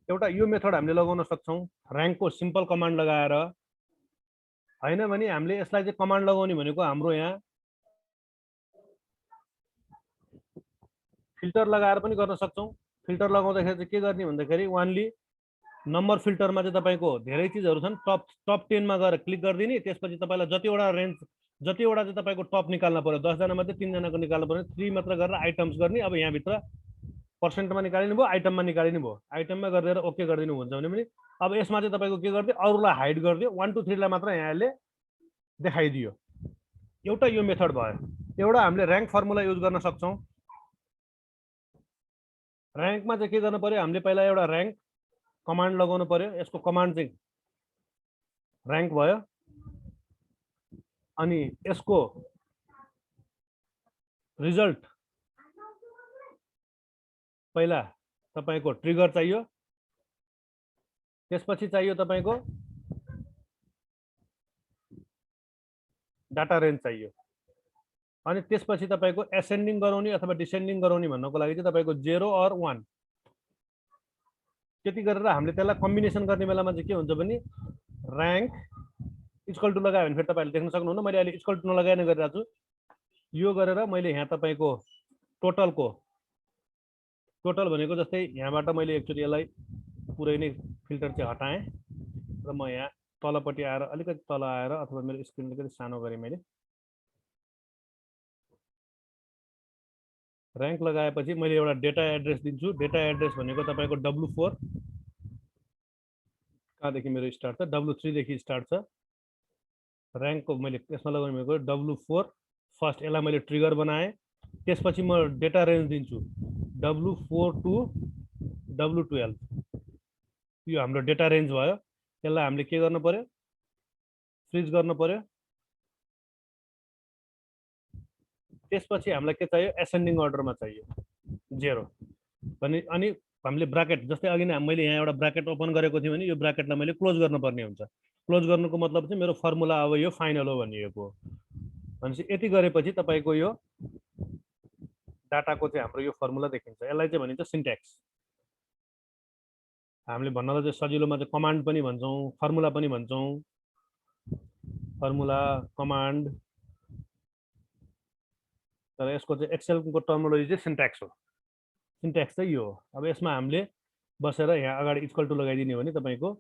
एउटा यो मेथड हामीले लगाउन सक्छौँ र्याङ्कको सिम्पल कमान्ड लगाएर। हैन भने हामीले यसलाई चाहिँ कमान्ड लगाउने भनेको हाम्रो यहाँ फिल्टर लगाएर पनि गर्न सक्छौँ। फिल्टर लगाउँदाखेरि चाहिँ के गर्ने भन्दाखेरि ओन्ली नम्बर फिल्टरमा चाहिँ तपाईँको धेरै चिजहरू छन्। टप 10 मा गएर क्लिक गरिदिने, त्यसपछि तपाईँलाई जतिवटा रेन्ज जतिवटा चाहिँ तपाईँको टप निकाल्न पर्यो, 10 जना मध्ये 3 जनाको निकाल्नु पर्यो, 3 मात्र गरेर आइटम्स गर्ने। अब यहाँभित्र पर्सेन्टमा निकालिनु भयो, आइटममा निकालिनु भयो, आइटममा गरेर ओके गरिदिनु हुन्छ भने पनि अब यसमा चाहिँ तपाईँको के गरिदियो, अरूलाई हाइड गरिदियो, 1 2 3 लाई मात्र यहाँले देखाइदियो। एउटा यो मेथड भयो। एउटा हामीले र्याङ्क फर्मुला युज गर्न सक्छौँ। र्याङ्कमा चाहिँ के गर्नु पर्यो, हामीले पहिला एउटा र्याङ्क कमान्ड लगाउनु पर्यो। यसको कमान्ड चाहिँ र्याङ्क भयो। अनि यसको रिजल्ट पहिला तपाईँको ट्रिगर चाहियो, त्यसपछि चाहियो तपाईँको डाटा रेन्ज चाहियो, अनि त्यसपछि तपाईँको एसेन्डिङ गराउने अथवा डिसेन्डिङ गराउने भन्नको लागि चाहिँ तपाईँको 0 और 1 त्यति गरेर हामीले त्यसलाई कम्बिनेसन गर्ने बेलामा चाहिँ के हुन्छ भने र्याङ्क इक्वल टु लगायो भने फेरि तपाईँले देख्न सक्नुहुन्न, मैले अहिले इक्वल टु नलगाएर गरिरहेको छु। यो गरेर मैले यहाँ तपाईँको टोटल भनेको जस्तै यहाँबाट मैले एक्चुअली यसलाई पुरै नै फिल्टर चाहिँ हटाएँ र म यहाँ तलपट्टि आएर अलिकति तल आएर अथवा मेरो स्क्रिन अलिकति सानो गरेँ मैले। र्याङ्क लगाएपछि मैले एउटा डेटा एड्रेस दिन्छु। डेटा एड्रेस भनेको तपाईँको W4 कहाँदेखि मेरो स्टार्ट छ, W3 देखि स्टार्ट छ। र्याङ्कको मैले यसमा लगाउने भनेको W4 फर्स्ट, यसलाई मैले ट्रिगर बनाएँ। त्यसपछि म डेटा रेन्ज दिन्छु W4 टु W12। यो हाम्रो डेटा रेन्ज भयो। यसलाई हामीले के गर्नु पर्यो, फ्रिज गर्नु पर्यो। त्यसपछि हामीलाई के चाहियो, एसेन्डिङ अर्डरमा चाहियो 0 भने। अनि हामीले ब्राकेट जस्तै अघि नै मैले यहाँ एउटा ब्राकेट ओपन गरेको थिएँ भने यो ब्राकेटलाई मैले क्लोज गर्नुपर्ने हुन्छ। क्लोज गर्नुको मतलब चाहिँ मेरो फर्मुला अब यो फाइनल हो भनिएको हो। भनेपछि यति गरेपछि तपाईँको यो डाटाको चाहिँ हाम्रो यो फर्मुला देखिन्छ। यसलाई चाहिँ भनिन्छ सिन्ट्याक्स। हामीले भन्नलाई चाहिँ सजिलोमा चाहिँ कमान्ड पनि भन्छौँ, फर्मुला पनि भन्छौँ। फर्मुला, कमान्ड, तर यसको चाहिँ एक्सेलको टर्मिनोलोजी चाहिँ सिन्ट्याक्स हो। सिन्ट्याक्स चाहिँ यो हो। अब यसमा हामीले बसेर यहाँ अगाडि इक्वल टु लगाइदिने हो भने तपाईँको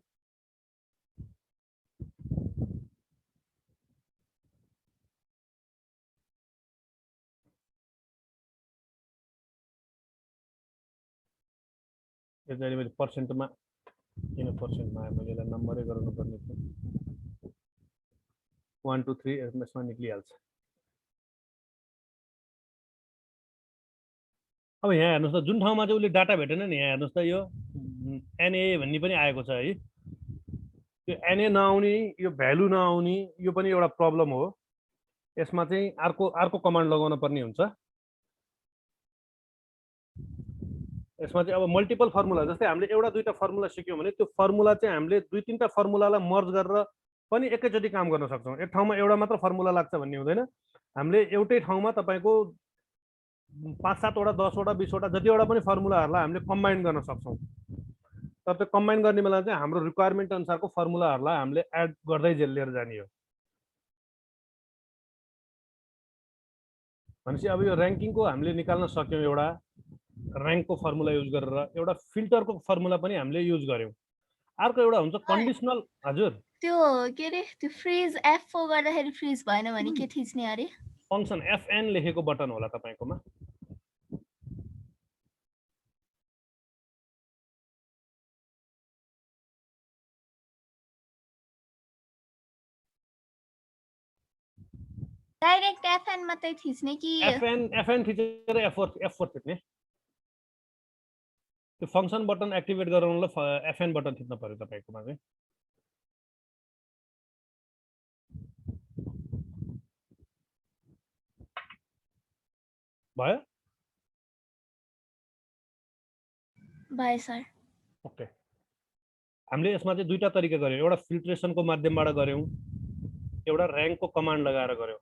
यो चाहिँ मैले पर्सेन्टमा किन पर्सेन्टमा आयो, मैले यसलाई नम्बरै गराउनु पर्ने थियो। 1 2 3 यसमा निक्लिहाल्छ। अब यहाँ हेर्नुहोस् त, जुन ठाउँमा चाहिँ उसले डाटा भेटेन नि, यहाँ हेर्नुहोस् त यो एनए भन्ने पनि आएको छ है। यो एनए नआउने, यो भ्यालु नआउने, यो पनि एउटा प्रब्लम हो। यसमा चाहिँ अर्को कमान्ड लगाउन पर्ने हुन्छ। यसमा चाहिँ अब मल्टिपल फर्मुला, जस्तै हामीले एउटा दुईटा फर्मुला सिक्यौँ भने त्यो फर्मुला चाहिँ हामीले दुई तीनटा फर्मुलालाई मर्ज गरेर पनि एकैचोटि काम गर्न सक्छौँ। एक ठाउँमा एउटा मात्र फर्मुला लाग्छ भन्ने हुँदैन। हामीले एउटै ठाउँमा तपाईँको 5-7 वटा 10 वटा 20 वटा जतिवटा पनि फर्मुलाहरूलाई हामीले कम्बाइन गर्न सक्छौँ। तर त्यो कम्बाइन गर्ने बेला चाहिँ हाम्रो रिक्वायरमेन्ट अनुसारको फर्मुलाहरूलाई हामीले एड गर्दै लिएर जाने हो। भनेपछि अब यो र्याङ्किङको हामीले निकाल्न सक्यौँ, एउटा र्याङ्कको फर्मुला युज गरेर, एउटा फिल्टरको फर्मुला पनि हामीले युज गर्यौँ। अर्को एउटा हुन्छ कन्डिसनल। हजुर, त्यो के अरे त्यो फ्रिज F4 गर्दाखेरि फ्रिज भएन भने के थिच्ने अरे? फङ्सन FN लेखेको बटन होला तपाईँकोमा। डाइरेक्ट FN मात्रै थिच्ने कि FN थिचेर F4 थिच्ने। त्यो फङ्सन बटन एक्टिभेट गराउनलाई FN बटन थिच्न पर्यो तपाईँकोमा चाहिँ। भयो? भयो सर। ओके, हामीले यसमा चाहिँ दुईटा तरिका गर्यौँ। एउटा फिल्ट्रेसनको माध्यमबाट गर्यौँ, एउटा र्याङ्कको कमान्ड लगाएर गर्यौँ।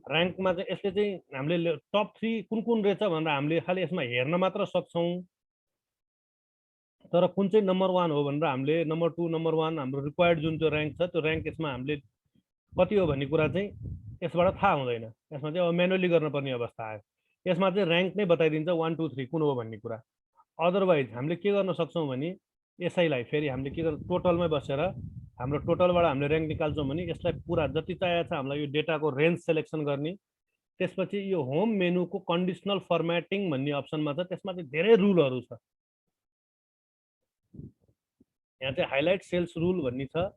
र्याङ्कमा चाहिँ यसले चाहिँ हामीले टप 3 कुन कुन रहेछ भनेर हामीले खालि यसमा हेर्न मात्र सक्छौँ। तर कुन चाहिँ नम्बर 1 हो भनेर हामीले नम्बर 2 नम्बर 1 हाम्रो रिक्वायर्ड जुन त्यो र्याङ्क छ त्यो र्याङ्क यसमा हामीले कति हो भन्ने कुरा चाहिँ यसबाट थाहा हुँदैन। यसमा चाहिँ अब म्यानुअली गर्नुपर्ने अवस्था आयो। यसमा चाहिँ र्याङ्क नै बताइदिन्छ 1 2 3 कुन हो भन्ने कुरा। अदरवाइज हामीले के गर्न सक्छौँ भने यसैलाई फेरि हामीले के गर्छ, टोटलमै बसेर हाम्रो टोटलबाट हामीले र्याङ्क निकाल्छौँ भने यसलाई पुरा जति चाहिएको छ हामीलाई यो डेटाको रेन्ज सेलेक्सन गर्ने। त्यसपछि यो होम मेनुको कन्डिसनल फर्मेटिङ भन्ने अप्सनमा छ, त्यसमा चाहिँ धेरै रुलहरू छ। यहाँ चाहिँ हाइलाइट सेल्स रुल भन्ने छ।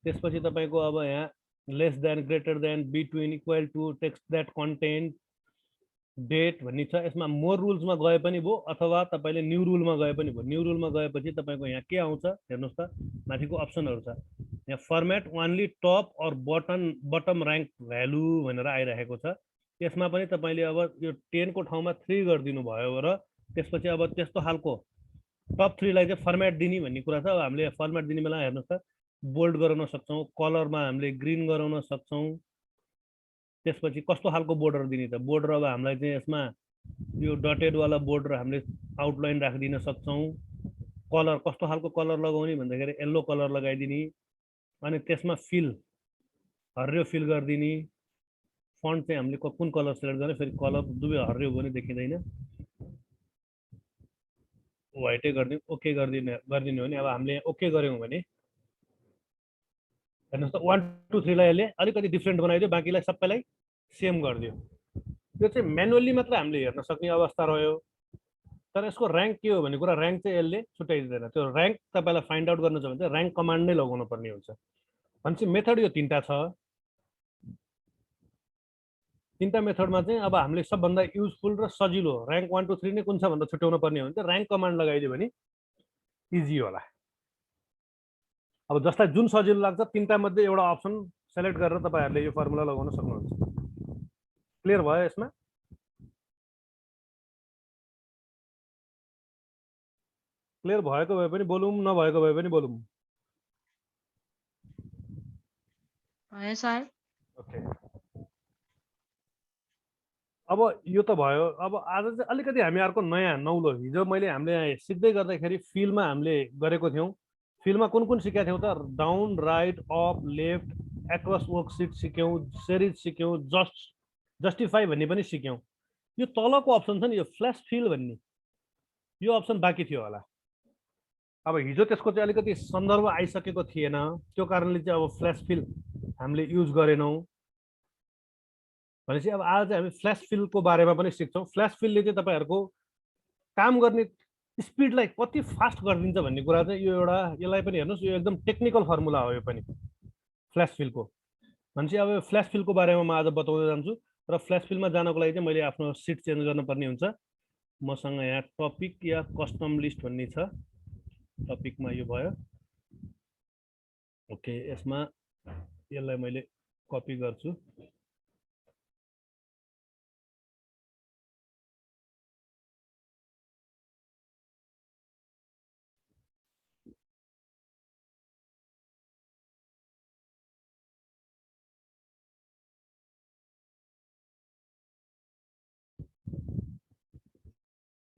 त्यसपछि तपाईँको अब यहाँ less than, greater than, between, equal to, text that content, date भन्ने छ। यसमा मोर रुल्समा गए पनि भयो अथवा तपाईँले न्यू रुलमा गए पनि भयो। न्यू रुलमा गएपछि तपाईँको यहाँ के आउँछ हेर्नुहोस् त, माथिको अप्सनहरू छ। यहाँ फर्मेट ओन्ली टप और बटम र्याङ्क भ्यालु भनेर आइरहेको छ। यसमा पनि तपाईँले अब यो 10 को ठाउँमा 3 गरिदिनु भयो र त्यसपछि अब त्यस्तो खालको टप 3 लाई चाहिँ फर्मेट दिने भन्ने कुरा छ। अब हामीले फर्मेट दिने बेला हेर्नुहोस् त, बोल्ड गराउन सक्छौँ, कलरमा हामीले ग्रिन गराउन सक्छौँ। त्यसपछि कस्तो खालको बोर्डर दिने त, बोर्डर अब हामीलाई चाहिँ यसमा यो डटेडवाला बोर्डर हामीले आउटलाइन राखिदिन सक्छौँ। कलर कस्तो खालको कलर लगाउने भन्दाखेरि येल्लो कलर लगाइदिने। अनि त्यसमा फिल हरियो फिल गरिदिने। फन्ट चाहिँ हामीले कुन कलर सेलेक्ट गर्ने, फेरि कलर दुवै हरियो भने देखिँदैन, व्हाइटै गरिदिनु। ओके गरिदिने हो भने अब हामीले ओके गऱ्यौँ भने हेर्नुहोस् त 1 2 3 लाई यसले अलिकति डिफ्रेन्ट बनाइदियो, बाँकीलाई सबैलाई सेम गरिदियो। यो चाहिँ म्यानुअली मात्र हामीले हेर्न सक्ने अवस्था रह्यो। तर यसको र्याङ्क के हो भन्ने कुरा र्याङ्क चाहिँ यसले छुट्याइदिँदैन। त्यो र्याङ्क तपाईँलाई फाइन्ड आउट गर्नु छ भने चाहिँ र्याङ्क कमान्ड नै लगाउनु पर्ने हुन्छ। भनेपछि मेथड यो 3टा छ। 3टा मेथडमा चाहिँ अब हामीले सबभन्दा युजफुल र सजिलो र्याङ्क 1 2 3 नै कुन छ भनेर छुट्याउनु पर्ने हो भने चाहिँ र्याङ्क कमान्ड लगाइदियो भने इजी होला। अब जसलाई जुन सजिलो लाग्छ 3टा मध्ये एउटा अप्सन सेलेक्ट गरेर तपाईँहरूले यो फर्मुला लगाउन सक्नुहुन्छ। क्लियर भयो? यसमा क्लियर भएको भए पनि बोलौँ, नभएको भए पनि बोलौँ। भयो सर। ओके, अब यो त भयो। अब आज चाहिँ अलिकति हामी अर्को नयाँ नौलो, हिजो हामीले सिक्दै गर्दाखेरि फिलमा हामीले गरेको थियौँ। फिलमा कुन कुन सिकेका थियौँ त, down, right, up, left, across worksheet सिक्यौँ, सिरिज सिक्यौँ, जस्टिफाई भन्ने पनि सिक्यौँ। यो तलको अप्सन छ नि, यो फ्ल्यास फिल भन्ने, यो अप्सन बाँकी थियो होला। अब हिजो त्यसको चाहिँ अलिकति सन्दर्भ आइसकेको थिएन, त्यो कारणले चाहिँ अब फ्ल्यास फिल हामीले युज गरेनौँ। भनेपछि अब आज चाहिँ हामी फ्ल्यास फिलको बारेमा पनि सिक्छौँ। फ्ल्यास फिलले चाहिँ तपाईँहरूको काम गर्ने स्पिडलाई कति फास्ट गरिदिन्छ भन्ने कुरा चाहिँ यो एउटा यसलाई पनि हेर्नुहोस् यो एकदम टेक्निकल फर्मुला हो यो पनि फ्ल्यास फिलको भनेपछि अब फ्ल्यास फिलको बारेमा म आज बताउँदै जान्छु र फ्ल्यास फिलमा जानको लागि चाहिँ मैले आफ्नो सिट चेन्ज गर्नुपर्ने हुन्छ मसँग यहाँ टपिक या कस्टम लिस्ट भन्ने छ टपिकमा यो भयो ओके यसमा यसलाई मैले कपी गर्छु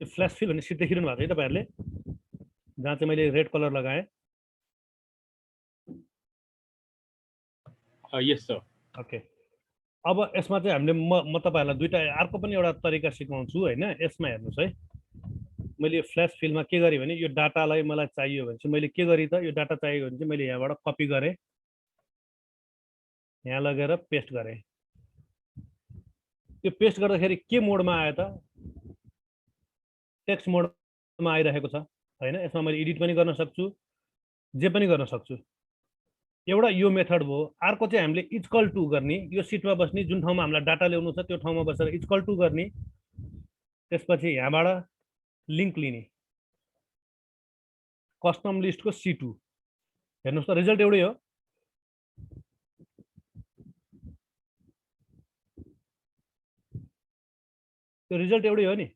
यो फ्ल्यास फिल भन्ने सिट देखिरहनु भएको छ है तपाईहरुले जहाँ चाहिँ मैले रेड कलर लगाएँ यस सर ओके अब यसमा चाहिँ हामीले म तपाईहरुलाई दुईटा अर्को पनि एउटा तरिका सिकाउँछु हैन यसमा हेर्नुस् है मैले यो फ्ल्यास फिलमा के गरेँ भने यो डाटालाई मलाई चाहियो भने चाहिँ मैले के गरेँ त यो डाटा चाहियो भने चाहिँ मैले यहाँबाट कपी गरेँ यहाँ लगेर पेस्ट गरेँ यो पेस्ट गर्दाखेरि के मोडमा आयो त टेक्स्ट मोडमा आइरहेको छ हैन यसमा मैले एडिट पनि गर्न सक्छु जे पनि गर्न सक्छु एउटा यो मेथड भयो अर्को चाहिँ हामीले इक्वल टु गर्ने यो सिटमा बस्ने जुन ठाउँमा हामीलाई डाटा ल्याउनु छ त्यो ठाउँमा बसेर इक्वल टु गर्ने त्यसपछि यहाँबाट लिंक लिने कस्टम लिस्टको C2 हेर्नुस् त रिजल्ट एउटै हो त्यो रिजल्ट एउटै हो नि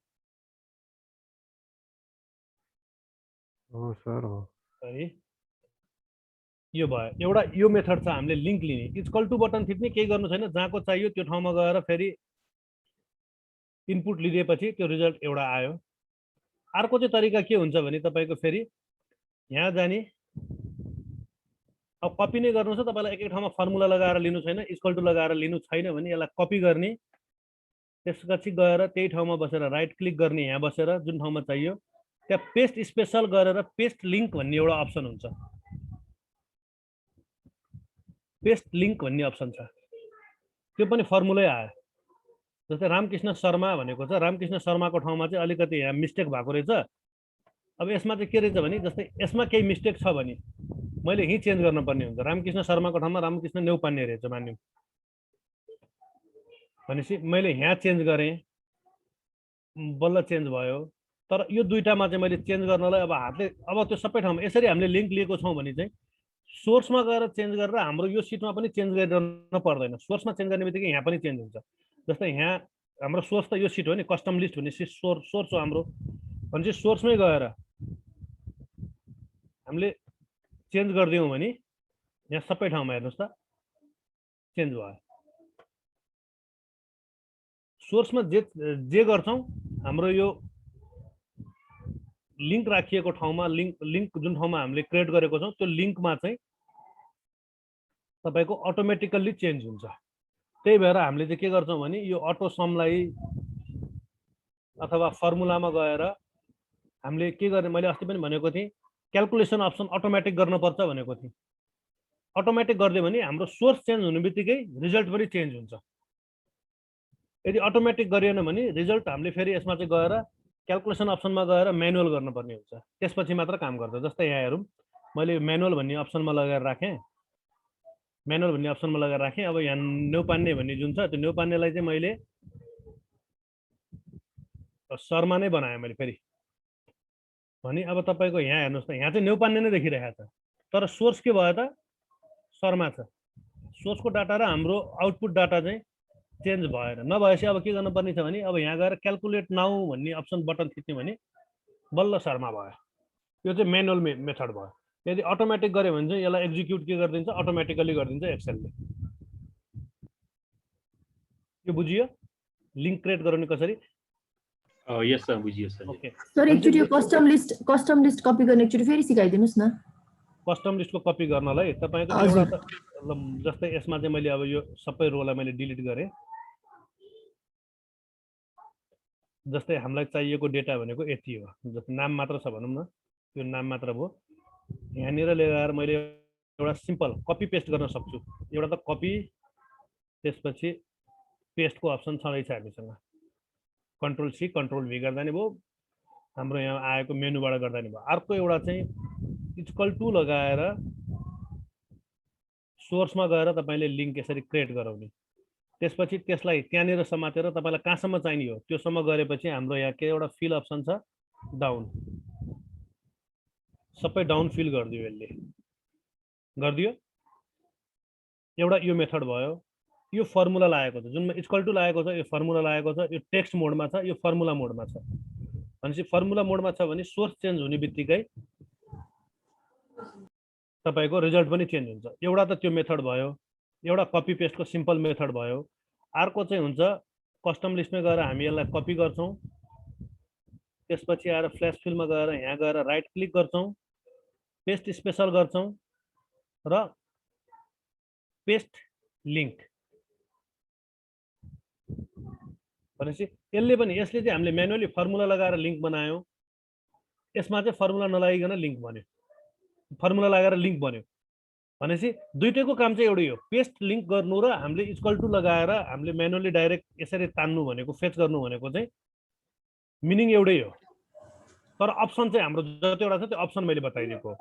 हो सर हो है यो भयो एउटा यो मेथड छ हामीले लिंक लिने इक्वल टु बटन थिच्ने केही गर्नु छैन जहाँको चाहियो त्यो ठाउँमा गएर फेरि इनपुट लिदिएपछि त्यो रिजल्ट एउटा आयो अर्को चाहिँ तरिका के हुन्छ भने तपाईको फेरि यहाँ जाने अब कपी नै गर्नु छ तपाईलाई एक ठाउँमा फर्मुला लगाएर लिनु छैन इक्वल टु लगाएर लिनु छैन भने यसलाई कपी गर्ने त्यसपछि गएर त्यही ठाउँमा बसेर राइट क्लिक गर्ने यहाँ बसेर जुन ठाउँमा चाहियो त्यहाँ पेस्ट स्पेशल गरेर पेस्ट लिंक भन्ने एउटा अप्सन हुन्छ पेस्ट लिंक भन्ने अप्सन छ त्यो पनि फर्मुलै आयो जस्तै रामकृष्ण शर्मा भनेको छ रामकृष्ण शर्माको ठाउँमा चाहिँ अलिकति यहाँ मिस्टेक भएको रहेछ अब यसमा चाहिँ के रहेछ भने जस्तै यसमा केही मिस्टेक छ भने मैले यही चेन्ज गर्नुपर्ने हुन्छ रामकृष्ण शर्माको ठाउँमा रामकृष्ण नेउपाने रहेछ मान्यौ भनेपछि मैले यहाँ चेन्ज गरेँ बल्ल चेन्ज भयो तर यो दुईटामा चाहिँ मैले चेन्ज गर्नलाई अब हातले अब त्यो सबै ठाउँमा यसरी हामीले लिंक लिएको छौं भने चाहिँ सोर्समा गएर चेन्ज गरेर हाम्रो यो सिटमा पनि चेन्ज गरिरहनु पर्दैन सोर्समा चेन्ज गर्ने बित्तिकै यहाँ पनि चेन्ज हुन्छ जस्तै यहाँ हाम्रो सोर्स त यो सिट हो नि कस्टम लिस्ट भन्ने सोर्स हो हाम्रो भनेपछि सोर्समै गएर हामीले चेन्ज गर्दियौँ भने यहाँ सबै ठाउँमा हेर्नुस् त चेन्ज भयो सोर्समा जे गर्छौं हाम्रो यो लिंक राखिएको ठाउँमा लिंक जुन ठाउँमा हामीले क्रिएट गरेको छौं त्यो लिंकमा चाहिँ तपाईको अटोमेटिकल्ली चेन्ज हुन्छ त्यही भएर हामीले चाहिँ के गर्छौं भने यो अटो समलाई अथवा फर्मुलामा गएर हामीले के गर्ने मैले अस्ति पनि भनेको थिएँ क्याल्कुलेसन अप्सन अटोमेटिक गर्नुपर्छ भनेको थिएँ अटोमेटिक गर्दियो भने हाम्रो सोर्स चेन्ज हुनेबित्तिकै रिजल्ट पनि चेन्ज हुन्छ यदि अटोमेटिक गरिएन भने रिजल्ट हामीले फेरि यसमा चाहिँ गएर क्याल्कुलेसन अप्सनमा गएर म्यानुअल गर्नुपर्ने हुन्छ त्यसपछि मात्र काम गर्छ जस्तै यहाँ हेरौँ मैले म्यानुअल भन्ने अप्सनमा लगाएर राखेँ म्यानुअल भन्ने अप्सनमा लगाएर राखेँ अब यहाँ न्यौपान्ने भन्ने जुन छ त्यो न्यौपान्नेलाई चाहिँ मैले शर्मा नै बनाएँ मैले फेरि भने अब तपाईको यहाँ हेर्नुस् त यहाँ चाहिँ न्यौपान्ने नै देखिरहेको छ तर सोर्स के भयो त शर्मा छ सोर्सको डाटा र हाम्रो आउटपुट डाटा चाहिँ चेन्ज भएन नभएपछि अब के गर्नुपर्ने छ भने अब यहाँ गएर क्याल्कुलेट नाउ भन्ने अप्सन बटन थिच्ने भने बल्ल शर्मा भयो यो चाहिँ म्यानुअल मेथड भयो यदि अटोमेटिक गर्यो भने चाहिँ यसलाई एक्जिक्युट के गरिदिन्छ अटोमेटिकली गरिदिन्छ एक्सेलले यो बुझियो लिंक क्रिएट गराउने कसरी यस सर बुझियो सर ओके सर एकचोटि यो कस्टम लिस्ट कपी गर्ने एकचोटि फेरि सिकाइदिनुस् न कस्टम लिस्टको कपी गर्नलाई तपाईको एउटा जस्तै यसमा चाहिँ मैले अब यो सबै रोलाई मैले डिलिट गरेँ जस्तै हामीलाई चाहिएको डेटा भनेको यति हो जस्तै नाम मात्र छ भनौँ न यो नाम मात्र भयो यहाँनिर ल्याएर मैले एउटा सिम्पल कपी पेस्ट गर्न सक्छु एउटा त कपी त्यसपछि पेस्टको अप्सन छँदैछ हामीसँग कन्ट्रोल सी कन्ट्रोल भी गर्दा नि भयो हाम्रो यहाँ आएको मेनुबाट गर्दा नि भयो। अर्को एउटा चाहिँ इक्वल टु लगाएर सोर्समा गएर तपाईले लिंक यसरी क्रिएट गराउने, त्यसपछि त्यसलाई त्यहाँनिर समातेर तपाईलाई कहाँसम्म चाहिने हो त्योसम्म गरेपछि हाम्रो यहाँ के एउटा फिल अप्सन छ, डाउन, सबै डाउन फिल गरिदियो, यसले गरिदियो। एउटा यो मेथड भयो। यो फर्मुला लागेको छ, जुन इक्वल टु लागेको छ, यो फर्मुला लागेको छ, यो टेक्स्ट मोडमा छ, यो फर्मुला मोडमा छ। भनेपछि फर्मुला मोडमा छ भने सोर्स चेन्ज हुने बित्तिकै तपाईको रिजल्ट पनि चेन्ज हुन्छ। एउटा त त्यो मेथड भयो, एउटा कपी पेस्टको सिम्पल मेथड भयो। अर्को चाहिँ हुन्छ कस्टम लिस्टमा गएर हामी यसलाई कपी गर्छौं, त्यसपछि आएर फ्ल्यास फिलमा गएर यहाँ गएर राइट क्लिक गर्छौं, पेस्ट स्पेशल गर्छौं र पेस्ट लिंक। भनेपछि यसले चाहिँ हामीले म्यानुअली फर्मुला लगाएर लिंक बनायौं, यसमा चाहिँ फर्मुला नलागिकन लिंक बन्यो, फर्मुला लगाएर लिंक बन्यो। भनेपछि दुईटैको काम चाहिँ एउटै हो, पेस्ट लिंक गर्नु र हामीले इक्वल टु लगाएर हामीले म्यानुअली डाइरेक्ट यसरी तान्नु भनेको, फेच गर्नु भनेको चाहिँ मिनिङ एउटै हो। तर अप्सन चाहिँ हाम्रो जतिवटा छ त्यो अप्सन मैले बताइदिएको हो।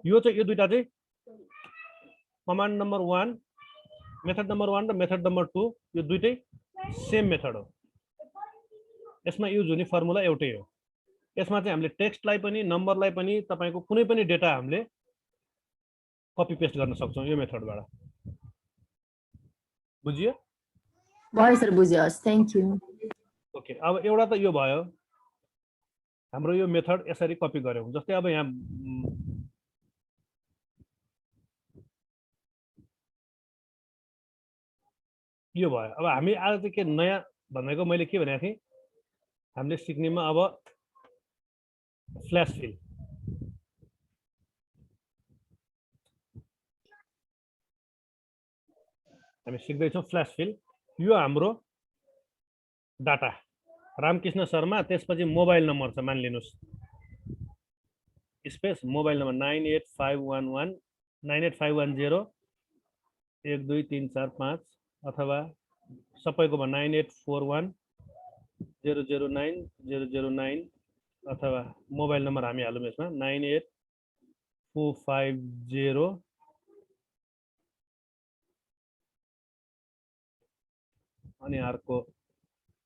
यो दुईटा चाहिँ कमान्ड नम्बर 1, मेथड नम्बर 1 र मेथड नम्बर 2 यो दुईटै सेम मेथड हो। यसमा युज हुने फर्मुला एउटै हो। यसमा चाहिँ हामीले टेक्स्टलाई पनि नम्बरलाई पनि तपाईको कुनै पनि डेटा हामीले कपी पेस्ट गर्न सक्छौं यो मेथडबाट। बुझियो? भयो सर, बुझ्यो। Thank you. ओके, अब एउटा त यो भयो हाम्रो यो मेथड यसरी कपी गर्यौं। जस्तै अब यहाँ यो भयो। अब हामी आज चाहिँ के नयाँ भनेको मैले के भनेको थिएँ, हामीले सिक्नेमा अब फ्ल्यास फिल। हामी सिक्दैछौँ फ्ल्यास फिल। यो हाम्रो डाटा रामकृष्ण शर्मा, त्यसपछि मोबाइल नम्बर छ मानिलिनुस्, स्पेस मोबाइल नम्बर 98511 98510 12345 अथवा सबैकोमा 9841 009 009 अथवा मोबाइल नम्बर हामी हालौँ यसमा 98450 अनि अर्को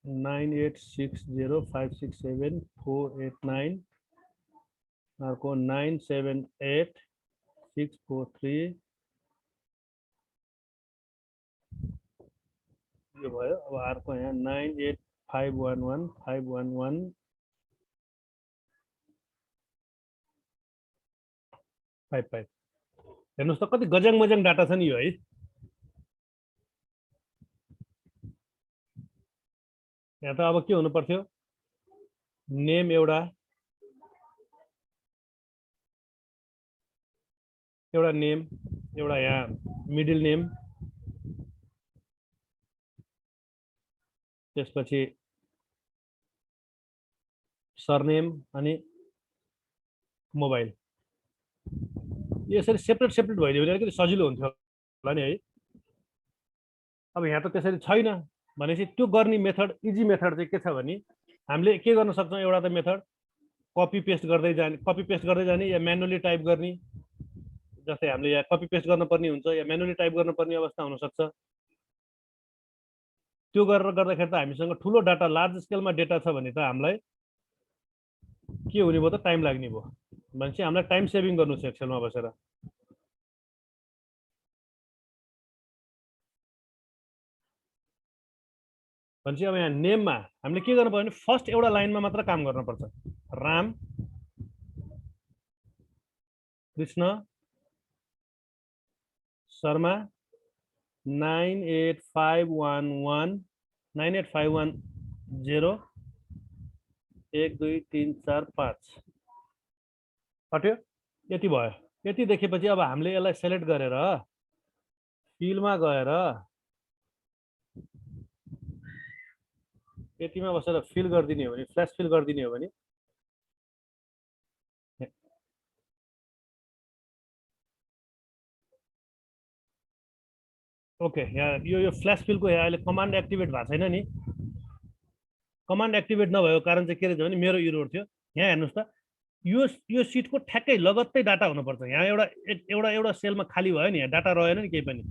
9860567489 अर्को 978643 यो भयो। अब अर्को यहाँ 98511 511 55। हेर्नुस् त कति गजङ मजङ डाटा छ नि यो है। यहाँ त अब के हुनु पर्थ्यो, नेम एउटा नेम, एउटा यहाँ मिडल नेम, त्यसपछि सरनेम अनि मोबाइल। यसरी सेपरेट भइदियो भने अलिकति सजिलो हुन्थ्यो होला नि है। अब यहाँ त त्यसरी छैन भनेपछि त्यो गर्ने मेथड, इजी मेथड चाहिँ के छ भने हामीले के गर्न सक्छौँ, एउटा त मेथड कपी पेस्ट गर्दै जाने या म्यानुअली टाइप गर्ने। जस्तै हामीले यहाँ कपी पेस्ट गर्नुपर्ने हुन्छ या म्यानुअली टाइप गर्नुपर्ने अवस्था हुन सक्छ। त्यो गरेर गर्दाखेरि त हामीसँग ठुलो डाटा, लार्ज स्केलमा डेटा छ भने त हामीलाई के हुने भयो त, टाइम लाग्ने भयो। भनेपछि हामीलाई टाइम सेभिङ गर्नु छ एक्सेलमा बसेर। भनेपछि अब यहाँ नेममा हामीले के गर्नु पर्यो भने फर्स्ट एउटा लाइनमा मात्र काम गर्नुपर्छ। राम कृष्ण शर्मा 98511 98510 12345 हट्यो। यति भयो। यति देखेपछि अब हामीले यसलाई सेलेक्ट गरेर फिलमा गएर यतिमा बसेर फिल गरिदिने हो भने, फ्ल्यास फिल गरिदिने हो भने ओके। यहाँ यो फ्ल्यास फिलको यहाँ अहिले कमान्ड एक्टिभेट भएको छैन नि। कमान्ड एक्टिभेट नभएको कारण चाहिँ के रहेछ भने मेरो इरर थियो। यहाँ हेर्नुहोस् त यो सिटको ठ्याक्कै लगत्तै डाटा हुनुपर्छ। यहाँ एउटा सेलमा खाली भयो नि, यहाँ डाटा रहेन नि केही पनि।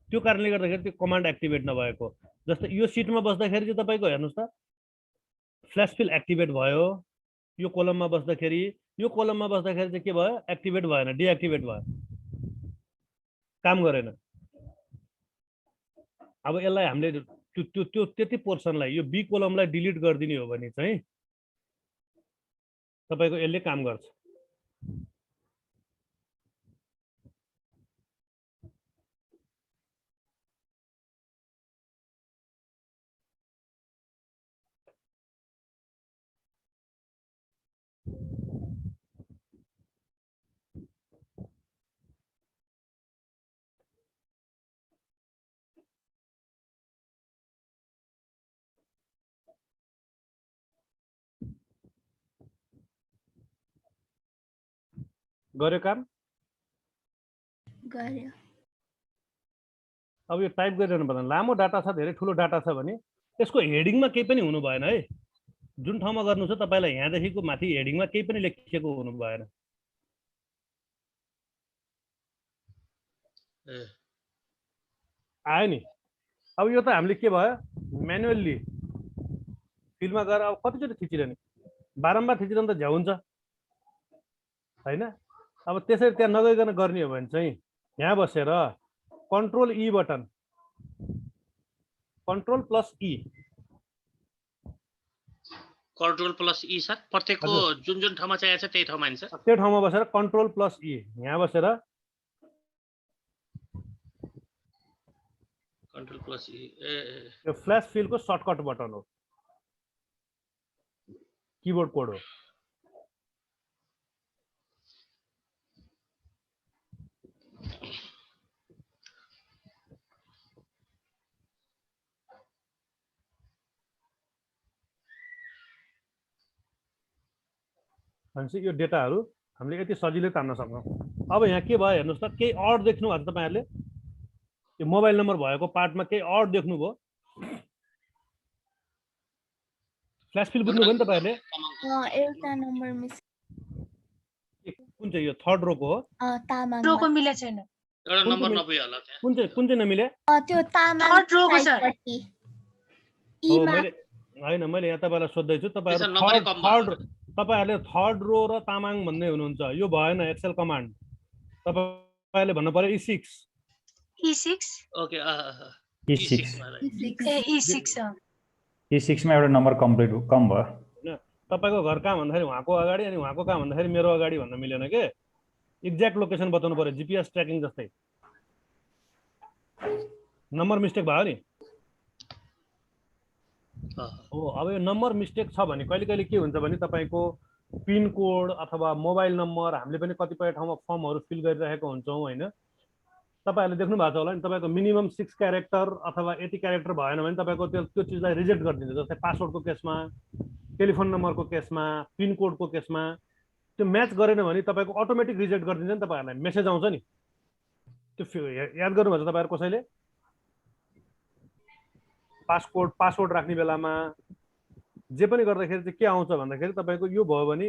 त्यो कारणले गर्दाखेरि त्यो कमान्ड एक्टिभेट नभएको। जस्तै यो सिटमा बस्दाखेरि चाहिँ तपाईँको हेर्नुहोस् त फ्ल्यास फिल एक्टिभेट भयो, यो कोलममा बस्दाखेरि चाहिँ के भयो, एक्टिभेट भएन, डिएक्टिभेट भयो, काम गरेन। अब यसलाई हामीले त्यो त्यति पोर्सनलाई, यो बी कोलमलाई डिलिट गरिदिने हो भने चाहिँ तपाईको यसले काम गर्छ। गर्यो काम? गर्यो। अब यो टाइप गरिरहनु पर्दैन। लामो डाटा छ, धेरै ठुलो डाटा छ भने त्यसको हेडिङमा केही पनि हुनु भएन है। जुन ठाउँमा गर्नु छ तपाईलाई यहाँदेखिको माथि हेडिङमा केही पनि लेखिएको हुनु भएन। आयो नि। अब यो त हामीले के भयो, म्यानुअल्ली फिल्डमा गएर अब कतिचोटि थिचिरहने, बारम्बार थिचिरहनु त झ्याउ हुन्छ हैन। अब त्यसरी त्यहाँ नगइकन गर्ने हो भने चाहिँ यहाँ बसेर कन्ट्रोल ई बटन, कन्ट्रोल प्लस ई, कन्ट्रोल प्लस ई सर प्रत्येकको जुन ठाउँमा चाहिएको छ त्यही ठाउँमा हान्छ। त्यो ठाउँमा बसेर कन्ट्रोल प्लस ई, यहाँ बसेर कन्ट्रोल प्लस ई यो फ्ल्यास फिलको सर्टकट बटन हो, कीबोर्ड कोड हो। भनेपछि यो डेटाहरू हामीले यति सजिलै तान्न सक्छौँ। अब यहाँ के भयो हेर्नुहोस् त, केही अड देख्नु भएको छ तपाईहरुले, यो मोबाइल नम्बर भएको पार्टमा केही अड देख्नुभयो। फ्ल्यास फिल बुझ्नुभयो नि तपाईँहरूले? एउटा नम्बर मिस, कुन चाहिँ यो थर्ड रोको हो? तामाङ रोको मिले छैन। एउटा नम्बर नपुग्यो होला त्यहाँ। कुन चाहिँ नमिले? त्यो तामाङ थर्ड रोको सर। हो मैले यहाँ तपाईँलाई सोध्दै छु, तपाईँहरूले थर्ड रो र तामाङ भन्दै हुनुहुन्छ, यो भएन। एक्सेल कमान्ड तपाईँहरूले भन्नु पर्यो E6 ओके E6 मा एउटा नम्बर कम्प्लिट कम भयो। तपाईँको घर कहाँ भन्दाखेरि उहाँको अगाडि, अनि उहाँको कहाँ भन्दाखेरि मेरो अगाडि भन्न मिलेन के। एक्ज्याक्ट लोकेसन बताउनु पर्यो, जिपिएस ट्र्याकिङ जस्तै। नम्बर मिस्टेक भयो नि। हो, अब यो नम्बर मिस्टेक छ भने कहिले कहिले के हुन्छ भने तपाईँको पिन कोड अथवा मोबाइल नम्बर, हामीले पनि कतिपय ठाउँमा फर्महरू फिल गरिरहेको हुन्छौँ होइन। तपाईँहरूले देख्नु भएको छ होला नि, तपाईँको मिनिमम 6 क्यारेक्टर अथवा 80 क्यारेक्टर भएन भने तपाईँको त्यो चिजलाई रिजेक्ट गरिदिन्छ। जस्तै पासवर्डको केसमा, टेलिफोन नम्बरको केसमा, पिन कोडको केसमा त्यो म्याच गरेन भने तपाईँको अटोमेटिक रिजेक्ट गरिदिन्छ नि। तपाईँहरूलाई मेसेज आउँछ नि, त्यो याद गर्नुभएको छ तपाईँहरू कसैले? पासवर्ड राख्ने बेलामा जे पनि गर्दाखेरि चाहिँ के आउँछ भन्दाखेरि तपाईँको यो भयो भने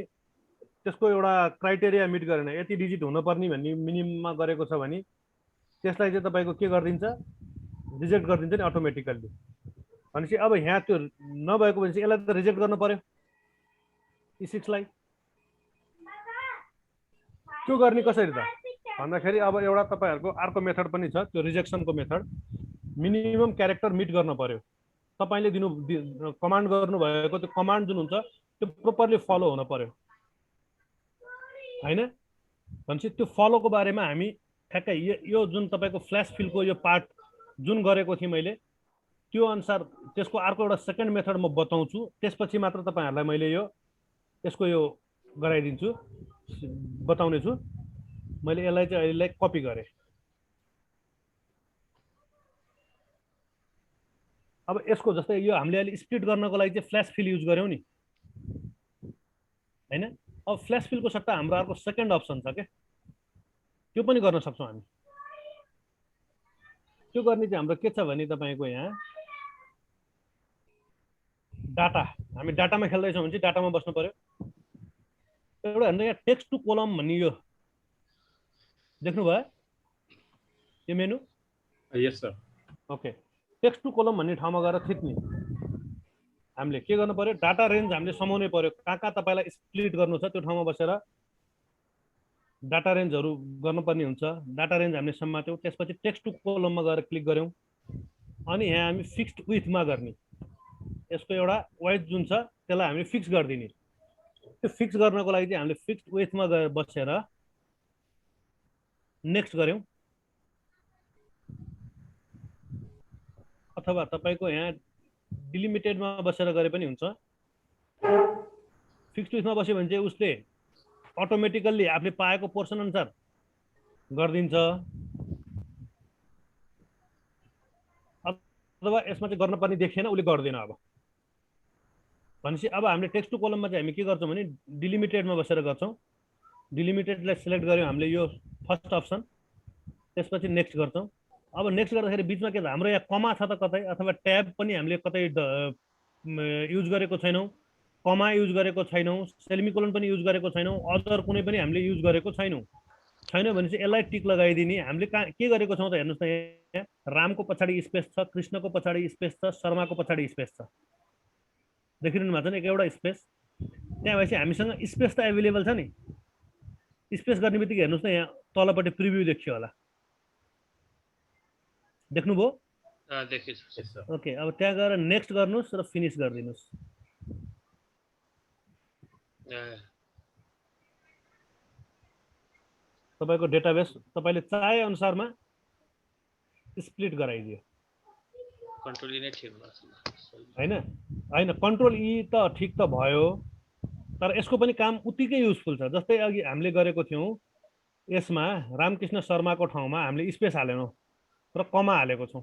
त्यसको एउटा क्राइटेरिया मिट गरेन, यति डिजिट हुनुपर्ने भन्ने मिनिमममा गरेको छ भने त्यसलाई चाहिँ तपाईँको के गरिदिन्छ, रिजेक्ट गरिदिन्छ नि अटोमेटिकल्ली। भनेपछि अब यहाँ त्यो नभएको भने चाहिँ यसलाई त रिजेक्ट गर्नु पर्यो, E6 लाई। त्यो गर्ने कसरी त भन्दाखेरि अब एउटा तपाईँहरूको अर्को मेथड पनि छ, त्यो रिजेक्सनको मेथड। मिनिमम क्यारेक्टर मिट गर्न पर्यो। तपाईँले कमान्ड गर्नुभएको त्यो कमान्ड जुन हुन्छ त्यो प्रोपरली फलो हुन पर्यो होइन। भनेपछि त्यो फलोको बारेमा हामी ठ्याक्कै यो जुन तपाईँको फ्ल्यास फिलको यो पार्ट जुन गरेको थिएँ मैले, त्यो अनुसार त्यसको अर्को एउटा सेकेन्ड मेथड म बताउँछु। त्यसपछि मात्र तपाईँहरूलाई मैले यसको यो गराइदिन्छु, बताउने छु। मैले यसलाई चाहिँ अहिले कपी गरेँ। अब यसको जस्तै यो हामीले अहिले स्प्लिट गर्नको लागि चाहिँ फ्ल्यास फिल युज गर्यौँ नि हैन। अब फ्ल्यास फिलको सट्टा हाम्रो अर्को सेकेन्ड अप्सन छ के, त्यो पनि गर्न सक्छौँ हामी। त्यो गर्ने चाहिँ हाम्रो के छ भने तपाईँको यहाँ डाटा, हामी डाटामा खेल्दैछौँ भने चाहिँ डाटामा बस्नु पर्यो। एउटा हेर्नु यहाँ टेक्स्ट टु कोलम भन्ने यो देख्नुभयो यो मेनु यस sir okay text to column भन्ने ठाउँमा गएर थिच्ने हामीले के गर्नु पर्यो डाटा रेन्ज हामीले समाउनै पर्यो कहाँ तपाईलाई स्प्लिट गर्नु छ त्यो ठाउँमा बसेर डाटा रेन्जहरू गर्नुपर्ने हुन्छ डाटा रेन्ज हामीले समात्यौँ त्यसपछि टेक्स्ट टु कोलममा गएर क्लिक गर्यौँ अनि यहाँ हामी फिक्स्ड विथमा गर्ने यसको एउटा वाइड जुन छ त्यसलाई हामीले फिक्स गरिदिने त्यो फिक्स गर्नको लागि चाहिँ हामीले फिक्स्ड विथमा गएर बसेर नेक्स्ट गर्यौँ अथवा तपाईको यहाँ डिलिमिटेडमा बसेर गरे पनि हुन्छ फिक्स्ड विथमा बस्यो भने चाहिँ उसले अटोमेटिकल्ली आफूले पाएको पोर्सन अनुसार गरिदिन्छ अथवा यसमा चाहिँ गर्नुपर्ने देखिएन उसले गर्दैन अब भनेपछि अब हामीले टेक्स्ट टु कोलममा चाहिँ हामी के गर्छौँ भने डिलिमिटेडमा बसेर गर्छौँ डिलिमिटेडलाई सिलेक्ट गर्यौँ हामीले यो फर्स्ट अप्सन त्यसपछि नेक्स्ट गर्छौँ अब नेक्स्ट गर्दाखेरि बिचमा के हाम्रो यहाँ कमा छ त कतै अथवा ट्याब पनि हामीले कतै युज गरेको छैनौँ कमा युज गरेको छैनौँ सेमिकोलन पनि युज गरेको छैनौँ अदर कुनै पनि हामीले युज गरेको छैनौँ छैन भने चाहिँ यसलाई टिक लगाइदिने हामीले के गरेको छौँ त हेर्नुहोस् न यहाँ रामको पछाडि स्पेस छ कृष्णको पछाडि स्पेस छ शर्माको पछाडि स्पेस छ देखिरहनु भएको छ नि एउटा स्पेस त्यहाँ भएपछि हामीसँग स्पेस त एभाइलेबल छ नि स्पेस गर्ने बित्तिकै हेर्नुहोस् न यहाँ तलपट्टि प्रिभ्यू देखियो होला देख्नुभयो ओके अब त्यहाँ गएर नेक्स्ट गर्नुहोस् र फिनिस गरिदिनुहोस् तपाईको डेटाबेस तपाईले चाहे अनुसारमा स्प्लिट गराइदियो कन्ट्रोल ई नै ठिक भयो हैन हैन कन्ट्रोल ई त ठिक त भयो तर यसको पनि काम उत्तिकै युजफुल छ जस्तै अघि हामीले गरेको थियौं यसमा रामकृष्ण शर्माको ठाउँमा हामीले स्पेस हालेनौं र कमा हालेको छौं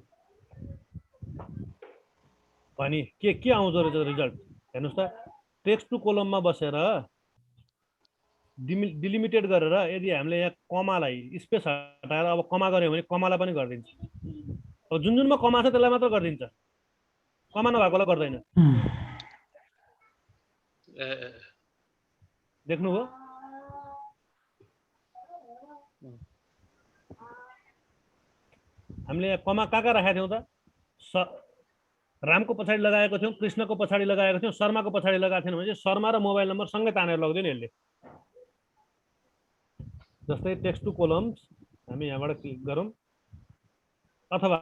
अनि के आउँदो रहेछ रिजल्ट हेर्नुस् त टेक्स्ट टु कोलममा बसेर डिलिमिटेड गरेर यदि हामीले यहाँ कमालाई स्पेस हटाएर अब कमा गर्यौं भने कमालाई पनि गर्दिन्छ अब जुनमा कमा छ त्यसलाई मात्र गर्दिन्छ कमा नभएकोलाई गर्दैन देख्नुभयो हामीले यहाँ कमा कहाँ राखेका थियौं त रामको पछाडि लगाएको थियौं कृष्णको पछाडि लगाएको थियौं शर्माको पछाडि लगाएको थियौं भने शर्मा र मोबाइल नम्बर सँगै तानेर लग्दैन यसले जस्तै टेक्स्ट टु कोलम्स हामी यहाँबाट क्लिक गरौँ अथवा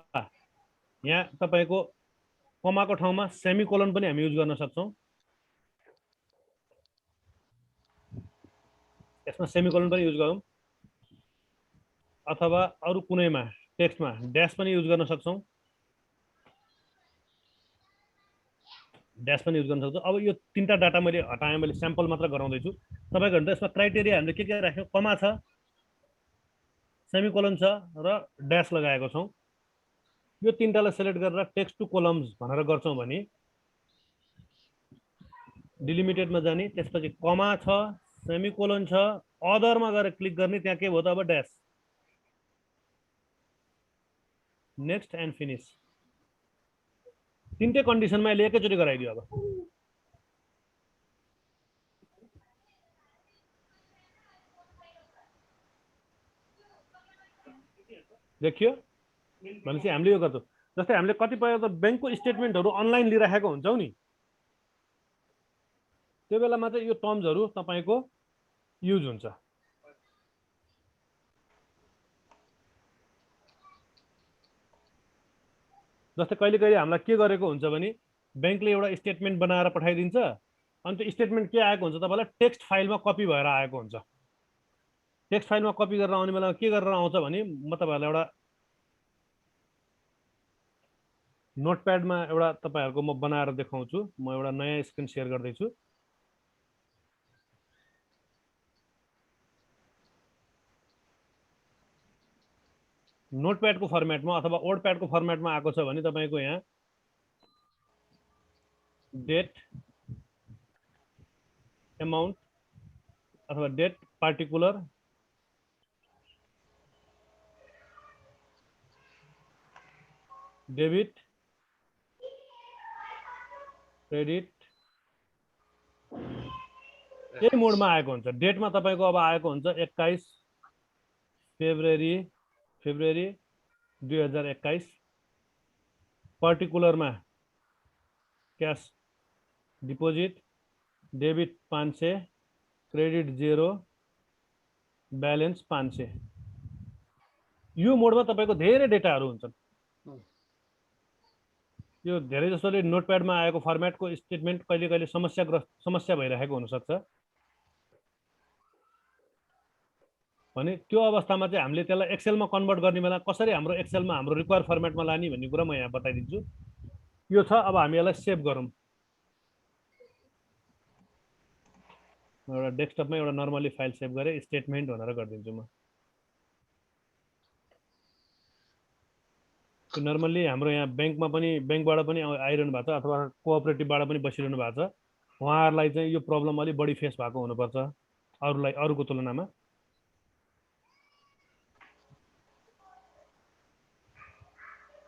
यहाँ तपाईको कमाको ठाउँमा सेमिकोलन पनि हामी युज गर्न सक्छौं यसमा सेमिकोलन पनि युज गरौँ अथवा अरु कुनैमा टेक्स्टमा ड्याश पनि युज गर्न सक्छौं ड्याश पनि युज गर्न सक्छौं अब यो तीनटा डाटा मैले हटाएँ मैले स्याम्पल मात्र गराउँदै छु तपाईको हेर्नु यसमा क्राइटेरिया हामीले के राख्यौं कमा छ सेमिकोलन छ र ड्याश लगाएको छौं यो तीनटालाई सिलेक्ट गरेर टेक्स्ट टु कोलम्स भनेर गर्छौं भने डिलिमिटेडमा जाने त्यसपछि कमा छ सेमिकोलन छ अदरमा गएर क्लिक गर्ने त्यहाँ के भयो त अब ड्याश नेक्स्ट एन्ड फिनिश तीनटै कन्डिसनमा यसले एकैचोटि गराइदियो अब देखियो भनेपछि हामीले यो गर्छौं जस्तै हामीले कतिपय त बैंकको स्टेटमेन्टहरु अनलाइन लिइराखेको हुन्छौ नि त्यो बेलामा चाहिँ यो टर्म्सहरु तपाईको युज हुन्छ जस्तै कहिले हामीलाई के गरेको हुन्छ भने बैंकले एउटा स्टेटमेन्ट बनाएर पठाइदिन्छ अनि त्यो स्टेटमेन्ट के आएको हुन्छ तपाईलाई टेक्स्ट फाइलमा कपी भएर आएको हुन्छ टेक्स्ट फाइलमा कपी गरेर आउने बेलामा के गरेर आउँछ भने म तपाईहरुलाई एउटा नोटप्याडमा एउटा तपाईहरुको म बनाएर देखाउँछु म एउटा नयाँ स्क्रिन शेयर गर्दै छु नोटप्याडको फर्मेटमा अथवा वर्डप्याडको फर्मेटमा आएको छ भने तपाईको यहाँ डेट अमाउन्ट अथवा डेट पार्टिकुलर डेबिट क्रेडिट यही मोडमा आएको हुन्छ। डेटमा तपाईँको अब आएको हुन्छ 21 फेब्रुअरी 2021। पर्टिकुलरमा cash deposit debit 500 credit 0 balance 500। यो मोडमा तपाईँको धेरै डेटाहरू हुन्छन्। यो धेरै जसोले नोटप्याडमा आएको फर्मेटको स्टेटमेन्ट कहिले कहिले समस्या भइरहेको हुनसक्छ भने त्यो अवस्थामा चाहिँ हामीले त्यसलाई एक्सेलमा कन्भर्ट गर्ने बेला कसरी हाम्रो एक्सेलमा हाम्रो रिक्वायर फर्मेटमा लाने भन्ने कुरा म यहाँ बताइदिन्छु। यो छ। अब हामी यसलाई सेभ गरौँ। एउटा डेस्कटपमा एउटा नर्मली फाइल सेभ गरेँ, स्टेटमेन्ट भनेर गरिदिन्छु म। नर्मली हाम्रो यहाँ ब्याङ्कबाट पनि आइरहनु भएको छ अथवा कोअपरेटिभबाट पनि बसिरहनु भएको छ। उहाँहरूलाई चाहिँ यो प्रब्लम अलि बढी फेस भएको हुनुपर्छ अरूको तुलनामा।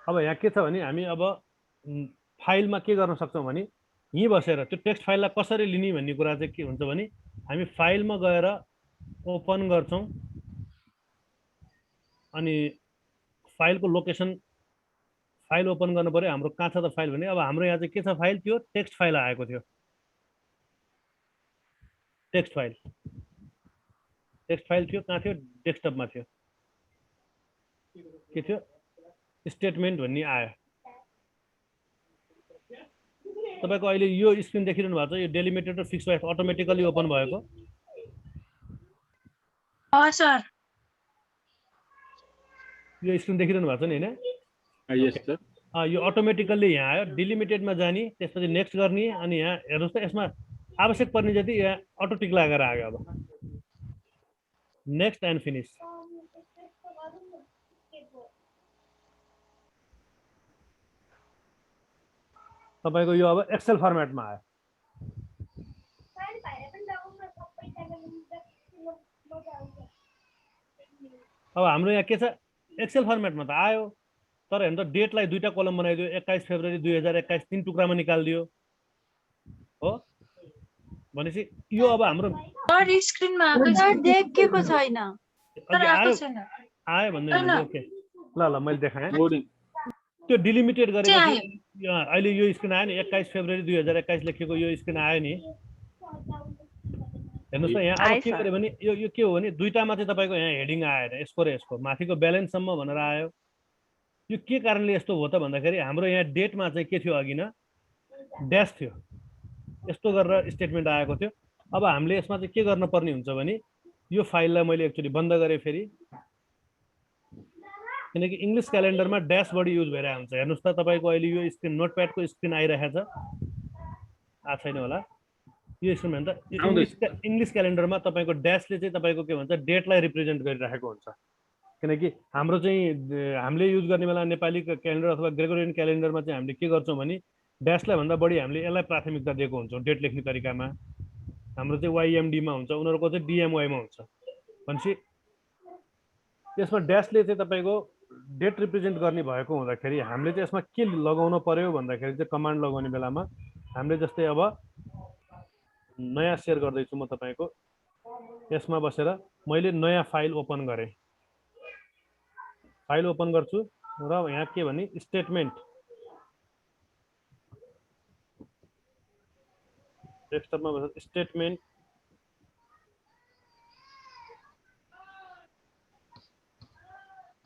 अब यहाँ के छ भने हामी अब फाइलमा के गर्न सक्छौँ भने यहीँ बसेर त्यो टेक्स्ट फाइललाई कसरी लिने भन्ने कुरा चाहिँ के हुन्छ भने हामी फाइलमा गएर ओपन गर्छौँ अनि फाइलको लोकेसन फाइल ओपन गर्नु पर्यो। हाम्रो कहाँ छ त फाइल भने अब हाम्रो यहाँ चाहिँ के छ फाइल, त्यो टेक्स्ट फाइल आएको थियो। टेक्स्ट फाइल थियो कहाँ थियो, डेस्कटपमा थियो। के थियो, स्टेटमेन्ट भन्ने आयो। तपाईको अहिले यो स्क्रिन देखिरहनु भएको छ, यो डेलिमिटेड र फिक्स प्राइस अटोमेटिकली ओपन भएको। सर यो स्क्रिन देखिरहनु भएको छ नि हैन? यस सर। यो अटोमेटिकली यहाँ आयो। डिलिमिटेडमा जाने, त्यसपछि नेक्स्ट गर्ने अनि यहाँ हेर्नुस् त यसमा आवश्यक पर्ने जति यहाँ अटो टिक लागेर आयो। अब नेक्स्ट एन्ड फिनिश। तपाईको यो अब एक्सेल फर्मेटमा आयो। अब हाम्रो यहाँ के छ, एक्सेल फर्मेटमा त आयो तर हेर्नु त डेटलाई दुईटा कलम बनाइदियो। 21 फेब्रुअरी 2021 तीन टुक्रामा निकालिदियो हो भनेपछि यो अब हाम्रो सर स्क्रिनमा आएको छ, देखेको छैन। आयो भन्ने ओके। ल मैले देखाएँ। त्यो डिलिमिटेड गरेपछि अहिले यो स्क्रिन आयो नि, 21 फेब्रुअरी 2021 लेखेको यो स्क्रिन आयो नि। हेर्नुस् त यहाँ अब के गर्यो भने यो के हो भने दुईटामा चाहिँ तपाईको यहाँ हेडिङ आएर यसको र यसको माथिको ब्यालेन्ससम्म भनेर आयो। यो के कारणले यस्तो हो त भन्दाखेरि हाम्रो यहाँ डेटमा चाहिँ के थियो, अघि न ड्यास थियो, यस्तो गरेर स्टेटमेन्ट आएको थियो। अब हामीले यसमा चाहिँ के गर्न पर्ने हुन्छ भने यो फाइललाई मैले एक्चुअली बन्द गरेँ फेरि, किनकि इङ्ग्लिस क्यालेन्डरमा ड्यास बढी युज भइरहेको हुन्छ। हेर्नुस् त तपाईको अहिले यो स्क्रिन नोटप्याडको स्क्रिन आइरहेको छ, छैन होला यो स्क्रिन भन्दा इङ्ग्लिस क्यालेन्डरमा तपाईको ड्यासले चाहिँ तपाईको के भन्छ डेटलाई रिप्रेजेन्ट गरिरहेको हुन्छ। किनकि हाम्रो चाहिँ हामीले युज गर्ने बेला नेपाली क्यालेन्डर अथवा ग्रेगोरियन क्यालेन्डरमा चाहिँ हामीले के गर्छौँ भने ड्यासलाई भन्दा बढी हामीले यसलाई प्राथमिकता दिएको हुन्छौँ। डेट लेख्ने तरिकामा हाम्रो चाहिँ वाइएमडीमा हुन्छ, उनीहरूको चाहिँ डिएमवाईमा हुन्छ। भनेपछि यसमा ड्यासले चाहिँ तपाईँको डेट रिप्रेजेन्ट गर्ने भएको हुँदाखेरि हामीले चाहिँ यसमा के लगाउनु पर्यो भन्दाखेरि चाहिँ कमान्ड लगाउने बेलामा हामीले जस्तै अब नयाँ सेयर गर्दैछु म तपाईँको, यसमा बसेर मैले नयाँ फाइल ओपन गरेँ। फाइल ओपन गर्छु र यहाँ के भने स्टेटमेन्ट डेस्कटपमा बसेर स्टेटमेन्ट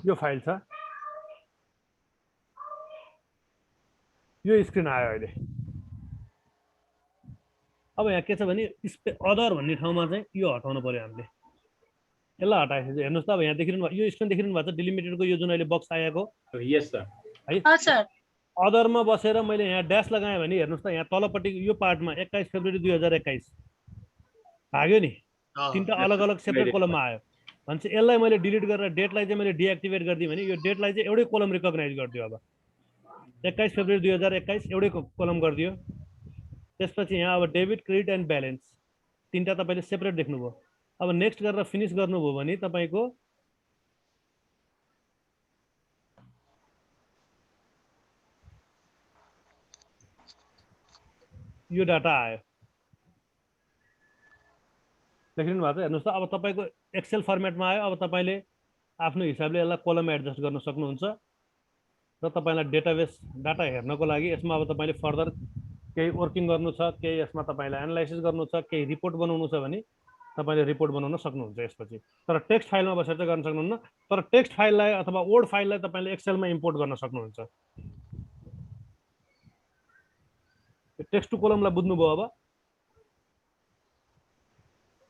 यो फाइल छ, यो स्क्रिन आयो अहिले। अब यहाँ के छ भने अदर भन्ने ठाउँमा चाहिँ यो हटाउनु पर्यो हामीले। यसलाई हटाएपछि हेर्नुहोस् त अब यहाँ देखिरहनु भएको यो स्क्रिन देखिरहनु भएको छ डिलिमिटेडको यो जुन अहिले बक्स आएको यस सर है। अदरमा बसेर मैले यहाँ ड्यास लगाएँ भने हेर्नुहोस् त यहाँ तलपट्टि यो पार्टमा 21 फेब्रुअरी 2021 भाग्यो नि, तीनटा अलग अलग सेपरेट कोलममा आयो। भनेपछि यसलाई मैले डिलिट गरेर डेटलाई चाहिँ मैले डिएक्टिभेट गरिदिएँ भने यो डेटलाई चाहिँ एउटै कोलम रिकगनाइज गरिदियो। अब 21 फेब्रुअरी 2021 एउटै कोलम गरिदियो। त्यसपछि यहाँ अब डेबिट क्रेडिट एन्ड ब्यालेन्स तीनटा तपाईँले सेपरेट देख्नुभयो। अब नेक्स्ट गरेर फिनिस गर्नुभयो भने तपाईँको यो डाटा आयो। देखिनु भएको छ हेर्नुहोस् त अब तपाईँको एक्सेल फर्मेटमा आयो अब तपाईँले आफ्नो हिसाबले यसलाई कोलम एडजस्ट गर्न सक्नुहुन्छ र तपाईँलाई डेटाबेस डाटा हेर्नको लागि यसमा अब तपाईँले फर्दर केही वर्किङ गर्नु छ केही यसमा तपाईँलाई एनालाइसिस गर्नु छ केही रिपोर्ट बनाउनु छ भने तपाईँले रिपोर्ट बनाउन सक्नुहुन्छ यसपछि तर टेक्स्ट फाइलमा बसेर चाहिँ गर्न सक्नुहुन्न तर टेक्स्ट फाइललाई अथवा वर्ड फाइललाई तपाईँले एक्सेलमा इम्पोर्ट गर्न सक्नुहुन्छ टेक्स्ट टु कोलमलाई बुझ्नुभयो अब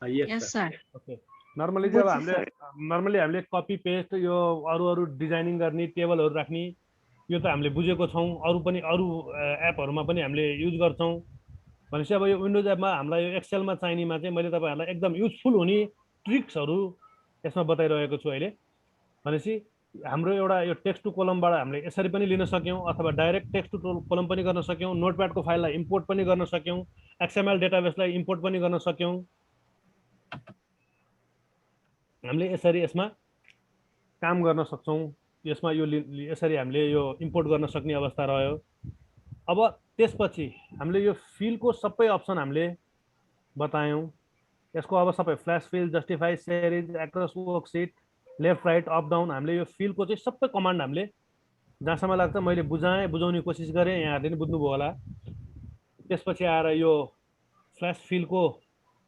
यस सर ओके नर्मली चाहिँ अब हामीले कपी पेस्ट यो अरू डिजाइनिङ गर्ने टेबलहरू राख्ने यो त हामीले बुझेको छौँ अरू एपहरूमा पनि हामीले युज गर्छौँ भनेपछि अब यो विन्डोज एपमा हामीलाई यो एक्सेलमा चाहिनेमा चाहिँ मैले तपाईँहरूलाई एकदम युजफुल हुने ट्रिक्सहरू यसमा बताइरहेको छु अहिले भनेपछि हाम्रो एउटा यो टेक्स्ट टु कोलमबाट हामीले यसरी पनि लिन सक्यौँ अथवा डाइरेक्ट टेक्स्ट टु कोलम पनि गर्न सक्यौँ नोटप्याडको फाइललाई इम्पोर्ट पनि गर्न सक्यौँ एक्सएमएल डेटाबेसलाई इम्पोर्ट पनि गर्न सक्यौँ हामीले यसरी यसमा काम गर्न सक्छौँ यसमा यो यसरी हामीले यो इम्पोर्ट गर्न सक्ने अवस्था रह्यो अब त्यसपछि हामीले यो फिलको सबै अप्सन हामीले बतायौँ यसको अब सबै flash fill justify series across worksheet left right up down हामीले यो फिलको चाहिँ सबै कमान्ड हामीले जहाँसम्म लाग्छ मैले बुझाउने कोसिस गरेँ यहाँहरूले पनि बुझ्नुभयो होला त्यसपछि आएर यो फ्ल्यास फिलको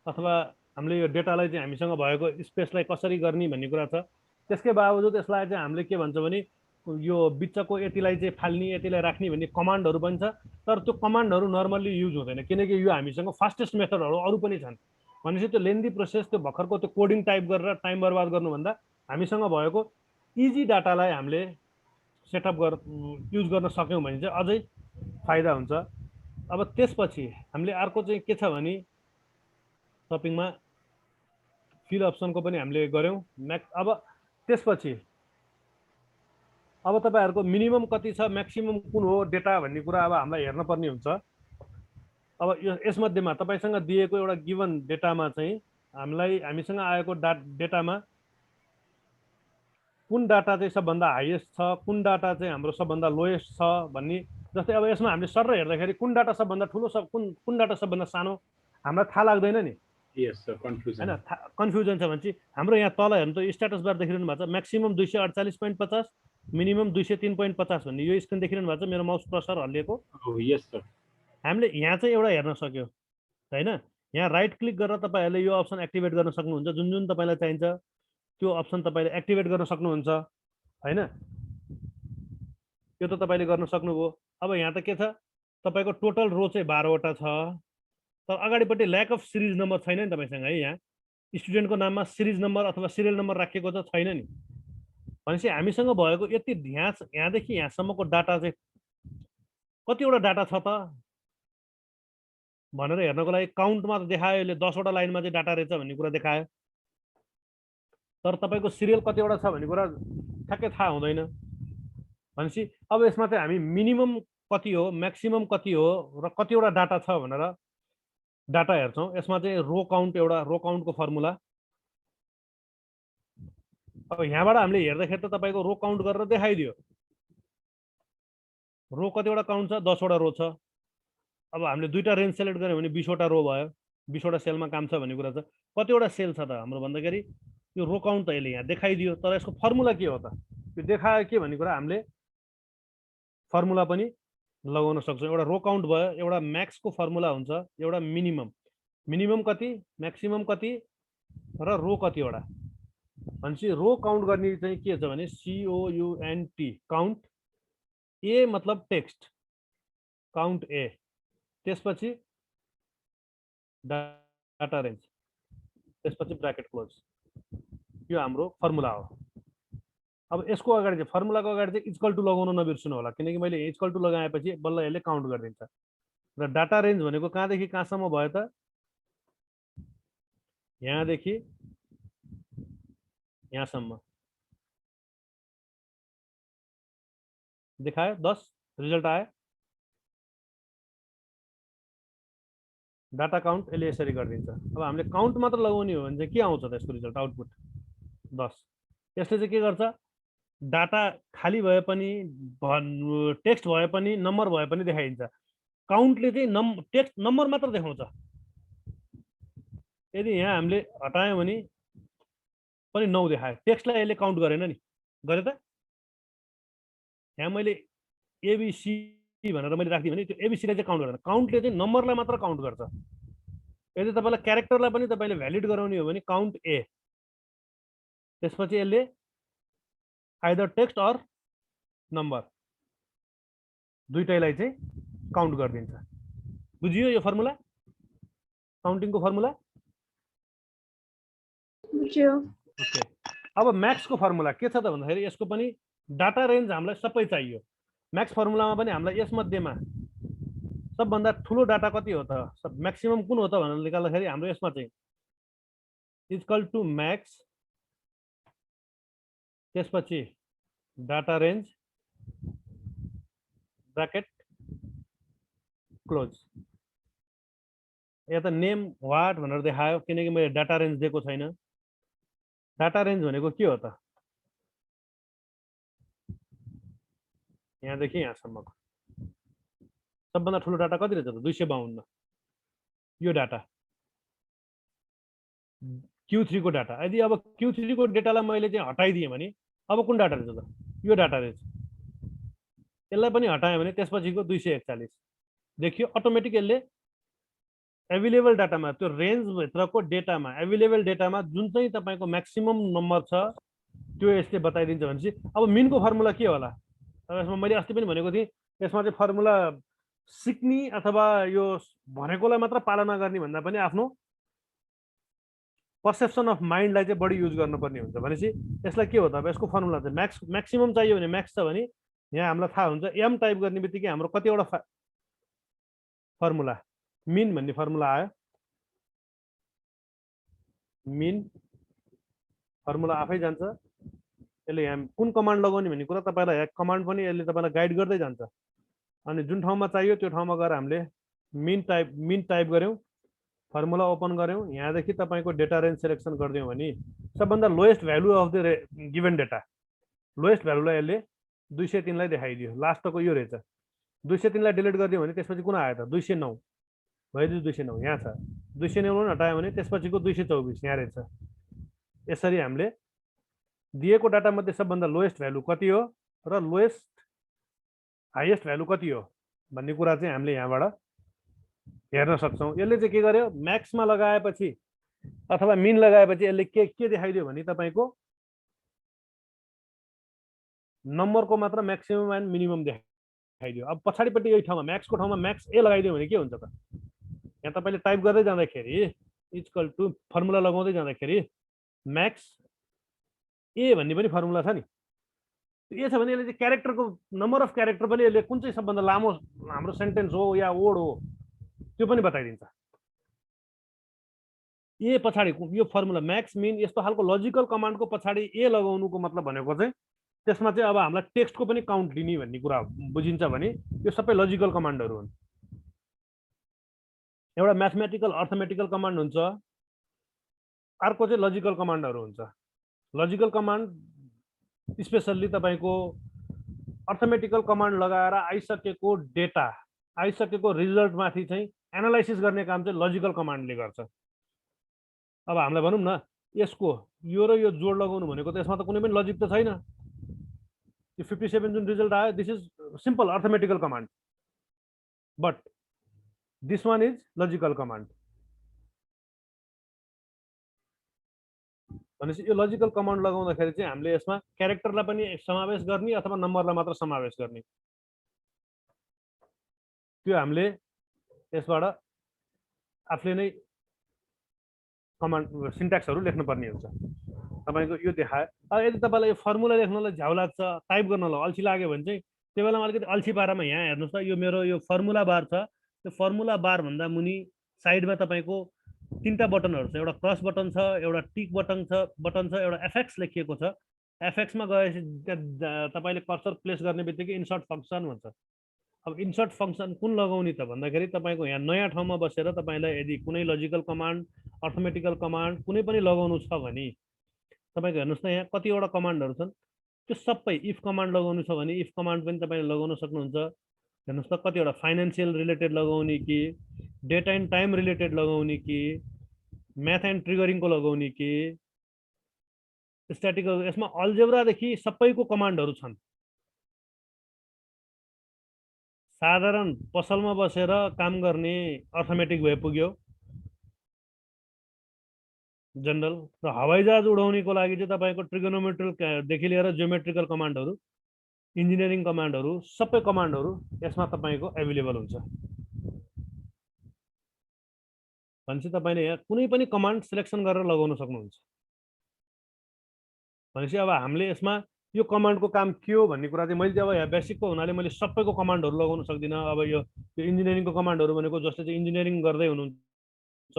अथवा हामीले यो डेटालाई चाहिँ हामीसँग भएको स्पेसलाई कसरी गर्ने भन्ने कुरा छ त्यसकै बावजुद यसलाई चाहिँ हामीले के भन्छ भने यो बिचको यतिलाई चाहिँ फाल्ने यतिलाई राख्ने भन्ने कमान्डहरू पनि छ तर त्यो कमान्डहरू नर्मल्ली युज हुँदैन किनकि यो हामीसँग फास्टेस्ट मेथडहरू अरू पनि छन् भनेपछि त्यो लेन्दी प्रोसेस त्यो भर्खरको त्यो कोडिङ टाइप गरेर टाइम बर्बाद गर्नुभन्दा हामीसँग भएको इजी डाटालाई हामीले सेटअप युज गर्न सक्यौँ भने चाहिँ अझै फाइदा हुन्छ अब त्यसपछि हामीले अर्को चाहिँ के छ भने सपिङमा फिल अप्सनको पनि हामीले गऱ्यौँ अब त्यसपछि अब तपाईँहरूको मिनिमम कति छ म्याक्सिमम कुन हो डेटा भन्ने कुरा अब हामीलाई हेर्न पर्ने हुन्छ अब यसमध्येमा तपाईँसँग दिएको एउटा गिभन डेटामा चाहिँ हामीसँग आएको डेटामा कुन डाटा चाहिँ सबभन्दा हाइएस्ट छ कुन डाटा चाहिँ हाम्रो सबभन्दा लोएस्ट छ भन्ने जस्तै अब यसमा हामीले सर हेर्दाखेरि कुन डाटा सबभन्दा ठुलो कुन डाटा सबभन्दा सानो हामीलाई थाहा लाग्दैन नि होइन कन्फ्युजन छ भने चाहिँ हाम्रो यहाँ तल हेर्नु त स्ट्याटस बार देखिरहनु भएको छ म्याक्सिमम 248.50 मिनिमम 203.50 भन्ने यो स्क्रिन देखिरहनु भएको छ मेरो माउस कर्सर हल्लिएको हामीले यहाँ चाहिँ एउटा हेर्न सक्यो होइन यहाँ राइट क्लिक गरेर तपाईँहरूले यो अप्सन एक्टिभेट गर्न सक्नुहुन्छ जुन तपाईँलाई चाहिन्छ त्यो अप्सन तपाईँले एक्टिभेट गर्न सक्नुहुन्छ होइन यो त तपाईँले गर्न सक्नुभयो अब यहाँ त के छ तपाईँको टोटल रो चाहिँ 12वटा छ तर अगाडिपट्टि ल्याक अफ सिरिज नम्बर छैन नि तपाईँसँग है यहाँ स्टुडेन्टको नाममा सिरिज नम्बर अथवा सिरियल नम्बर राखिएको त छैन नि भनेपछि हामीसँग भएको यति यहाँदेखि यहाँसम्मको डाटा चाहिँ कतिवटा डाटा छ त भनेर हेर्नको लागि काउन्टमा त देखायो यसले 10वटा लाइनमा चाहिँ डाटा रहेछ भन्ने कुरा देखायो तर तपाईँको सिरियल कतिवटा छ भन्ने कुरा ठ्याक्कै थाहा हुँदैन भनेपछि अब यसमा चाहिँ हामी मिनिमम कति हो म्याक्सिमम कति हो र कतिवटा डाटा छ भनेर डाटा हेर्छौँ यसमा चाहिँ रो काउन्टको फर्मुला अब यहाँबाट हामीले हेर्दाखेरि त तपाईँको रो काउन्ट गरेर देखाइदियो रो कतिवटा काउन्ट छ 10वटा रो छ अब हामीले दुईटा रेन्ज सेलेक्ट गर्यो भने 20वटा रो भयो 20वटा सेलमा काम छ भन्ने कुरा छ कतिवटा सेल छ त हाम्रो भन्दाखेरि यो रो काउन्ट त यसले यहाँ देखाइदियो तर यसको फर्मुला के हो त यो देखायो के भन्ने कुरा हामीले फर्मुला पनि लगाउन सक्छौँ एउटा रो काउन्ट भयो एउटा म्याक्सको फर्मुला हुन्छ एउटा मिनिमम कति म्याक्सिमम कति र रो कतिवटा भनेपछि रो काउन्ट गर्ने चाहिँ के छ भने COUNT काउन्ट ए मतलब टेक्स्ट काउन्ट ए त्यसपछि डाटा रेन्ज त्यसपछि ब्राकेट क्लोज यो हाम्रो फर्मुला हो अब यसको अगाडि चाहिँ फर्मुलाको अगाडि चाहिँ इक्वल टु लगाउन नबिर्सनु होला किनकि मैले इक्वल टु लगाएपछि बल्ल यसले काउन्ट गरिदिन्छ र डाटा रेन्ज भनेको कहाँदेखि कहाँसम्म भयो त यहाँदेखि यहाँसम्म देखायो 10 रिजल्ट आयो डाटा काउन्ट यसले यसरी गरिदिन्छ अब हामीले काउन्ट मात्र लगाउने हो भने चाहिँ के आउँछ त यसको रिजल्ट आउटपुट 10 यसले चाहिँ के गर्छ डाटा खाली भए पनि टेक्स्ट भए पनि नम्बर भए पनि देखाइदिन्छ काउन्टले चाहिँ टेक्स्ट नम्बर मात्र देखाउँछ यदि यहाँ हामीले हटायौँ भने पनि 9 देखायो। टेक्स्टलाई यसले काउन्ट गरेन नि, गरे त? यहाँ मैले एबिसी भनेर मैले राखिदिएँ भने त्यो एबिसीलाई चाहिँ काउन्ट गर्दैन। काउन्टले चाहिँ नम्बरलाई मात्र काउन्ट गर्छ। यदि तपाईँलाई क्यारेक्टरलाई पनि तपाईँले भ्यालिड गराउने हो भने काउन्ट ए, त्यसपछि यसले आइदर टेक्स्ट अर नम्बर दुईटैलाई चाहिँ काउन्ट गरिदिन्छ। बुझियो यो फर्मुला, काउन्टिङको फर्मुला? ओके, अब म्याक्सको फर्मुला के छ त भन्दाखेरि यसको पनि डाटा रेन्ज हामीलाई सबै चाहियो। म्याक्स फर्मुलामा पनि हामीलाई यसमध्येमा सबभन्दा ठुलो डाटा कति हो त, म्याक्सिमम कुन हो त भनेर निकाल्दाखेरि हाम्रो यसमा चाहिँ इक्वल टु म्याक्स, त्यसपछि डाटा रेन्ज ब्राकेट क्लोज। यहाँ त नेम वाट भनेर देखायो किनकि मैले डाटा रेन्ज दिएको छैन। डाटा रेन्ज भनेको के हो त, यहाँदेखि यहाँसम्मको सबभन्दा ठुलो डाटा कति रहेछ त 252। यो डाटा Q3 को डाटा। यदि अब Q3 को डेटालाई मैले चाहिँ हटाइदिएँ भने अब कुन डाटा रहेछ त, यो डाटा रहेछ। यसलाई पनि हटाएँ भने त्यसपछिको 241 देखियो। अटोमेटिक यसले एभाइलेबल डाटामा, त्यो रेन्जभित्रको डेटामा, एभाइलेबल डेटामा जुन चाहिँ तपाईँको म्याक्सिमम नम्बर छ त्यो यसले बताइदिन्छ। भनेपछि अब मिनको फर्मुला के होला? अब यसमा मैले अस्ति पनि भनेको थिएँ, यसमा चाहिँ फर्मुला सिक्ने अथवा यो भनेकोलाई मात्र पालना गर्ने भन्दा पनि आफ्नो पर्सेप्सन अफ माइन्डलाई चाहिँ बढी युज गर्नुपर्ने हुन्छ। भनेपछि यसलाई के हो त, अब यसको फर्मुला चाहिँ म्याक्सिमम चाहियो भने म्याक्स छ भने यहाँ हामीलाई थाहा हुन्छ एम टाइप गर्ने बित्तिकै हाम्रो कतिवटा फर्मुला, मिन भन्ने फर्मुला आयो। मिन फर्मुला आफै जान्छ। यसले यहाँ कुन कमान्ड लगाउने भन्ने कुरा तपाईँलाई कमान्ड पनि यसले तपाईँलाई गाइड गर्दै जान्छ। अनि जुन ठाउँमा चाहियो त्यो ठाउँमा गएर हामीले मिन टाइप गऱ्यौँ, फर्मुला ओपन गऱ्यौँ, यहाँदेखि तपाईँको डेटा रेन्ज सेलेक्सन गरिदियौँ भने सबभन्दा lowest value of the given data, lowest भ्यालुलाई यसले 203 लाई देखाइदियो। लास्टको यो रहेछ। 203 लाई डिलिट गरिदियो भने त्यसपछि कुन आयो त 209 भइदियो। 209 यहाँ छ। 209 हटायो भने त्यसपछिको 224 यहाँ रहेछ। यसरी हामीले दिएको डाटा मध्ये सबभन्दा लोएस्ट भ्यालु कति हो र लोएस्ट हाईएस्ट भ्यालु कति हो भन्ने कुरा चाहिँ हामीले यहाँबाट हेर्न सक्छौँ। यसले चाहिँ के गर्यो, म्याक्समा लगाएपछि अथवा मिन लगाएपछि यसले के देखाइदियो भने तपाईँको नम्बरको मात्र म्याक्सिमम एन्ड मिनिमम देखाइदियो। अब पछाडिपट्टि यही ठाउँमा म्याक्सको ठाउँमा म्याक्स ए लगाइदियो भने के हुन्छ त, यहाँ तपाईँले टाइप गर्दै जाँदाखेरि इक्वल टु फर्मुला लगाउँदै जाँदाखेरि म्याक्स ए भन्ने पनि फर्मुला छ नि। ए छ भने यसले चाहिँ क्यारेक्टरको नम्बर अफ क्यारेक्टर पनि यसले कुन चाहिँ सबभन्दा लामो हाम्रो सेन्टेन्स हो या वर्ड हो त्यो पनि बताइदिन्छ। ए पछाडि यो फर्मुला म्याक्स मिन यस्तो खालको लजिकल कमान्डको पछाडि ए लगाउनुको मतलब भनेको चाहिँ त्यसमा चाहिँ अब हामीलाई टेक्स्टको पनि काउन्ट लिने भन्ने कुरा बुझिन्छ भने यो सबै लजिकल कमान्डहरू हुन्। एउटा म्याथमेटिकल अर्थमेटिकल कमान्ड हुन्छ, अर्को चाहिँ लजिकल कमान्डहरू हुन्छ। लजिकल कमान्ड स्पेसल्ली तपाईँको अर्थमेटिकल कमान्ड लगाएर आइसकेको डेटा, आइसकेको रिजल्टमाथि चाहिँ एनालाइसिस गर्ने काम चाहिँ लजिकल कमान्डले गर्छ। अब हामीलाई भनौँ न यसको यो र यो जोड लगाउनु भनेको त यसमा त कुनै पनि लजिक त छैन। यो 57 जुन रिजल्ट आयो this is simple arithmetical command, but this one is logical command. भनेपछि यो लजिकल कमान्ड लगाउँदाखेरि चाहिँ हामीले यसमा क्यारेक्टरलाई पनि समावेश गर्ने अथवा नम्बरलाई मात्र समावेश गर्ने, त्यो हामीले यसबाट आफूले नै कमान्ड सिन्ट्याक्सहरू लेख्नुपर्ने हुन्छ। तपाईँको यो देखायो। अब यदि तपाईँलाई यो फर्मुला लेख्नलाई झ्याउ लाग्छ, टाइप गर्नलाई अल्छी लाग्यो भने चाहिँ त्यो बेलामा अलिकति अल्छी पारामा यहाँ हेर्नुहोस् त, यो मेरो यो फर्मुला बार छ। त्यो फर्मुला बार भन्दा मुनि साइडमा तपाईँको 3टा बटनहरू छ। एउटा क्रस बटन छ, एउटा टिक बटन छ, एउटा एफएक्स लेखिएको छ। एफएक्समा गएपछि तपाईँले कर्सर प्लेस गर्ने बित्तिकै इन्सर्ट फङ्सन भन्छ। अब इन्सर्ट फङ्सन कुन लगाउने त भन्दाखेरि तपाईँको यहाँ नयाँ ठाउँमा बसेर तपाईँलाई यदि कुनै लजिकल कमान्ड, अर्थमेटिकल कमान्ड कुनै पनि लगाउनु छ भने तपाईँको हेर्नुहोस् न यहाँ कतिवटा कमान्डहरू छन्। त्यो सबै इफ कमान्ड लगाउनु छ भने इफ कमान्ड पनि तपाईँले लगाउन सक्नुहुन्छ। हेर्नुहोस् त कतिवटा फाइनेन्सियल रिलेटेड लगाउने कि डेट एन्ड टाइम रिलेटेड लगाउने कि म्याथ एन्ड ट्रिगरिङको लगाउने कि स्ट्याटिकल, यसमा अल्जेब्रादेखि सबैको कमान्डहरू छन्। साधारण पसलमा बसेर काम गर्ने अर्थमेटिक भए पुग्यो जनरल, र हवाईजहाज उडाउनेको लागि चाहिँ तपाईँको ट्रिगोनोमेट्रिकल देखि लिएर जियोमेट्रिकल कमान्डहरू, इन्जिनियरिङ कमान्डहरू, सबै कमान्डहरू यसमा तपाईँको एभाइलेबल हुन्छ। भनेपछि तपाईँले यहाँ कुनै पनि कमान्ड सिलेक्सन गरेर लगाउन सक्नुहुन्छ। भनेपछि अब हामीले यसमा यो कमान्डको काम के हो भन्ने कुरा चाहिँ मैले चाहिँ अब यहाँ बेसिकको हुनाले मैले सबैको कमान्डहरू लगाउन सक्दिनँ। अब यो इन्जिनियरिङको कमान्डहरू भनेको जसले चाहिँ इन्जिनियरिङ गर्दै हुनुहुन्छ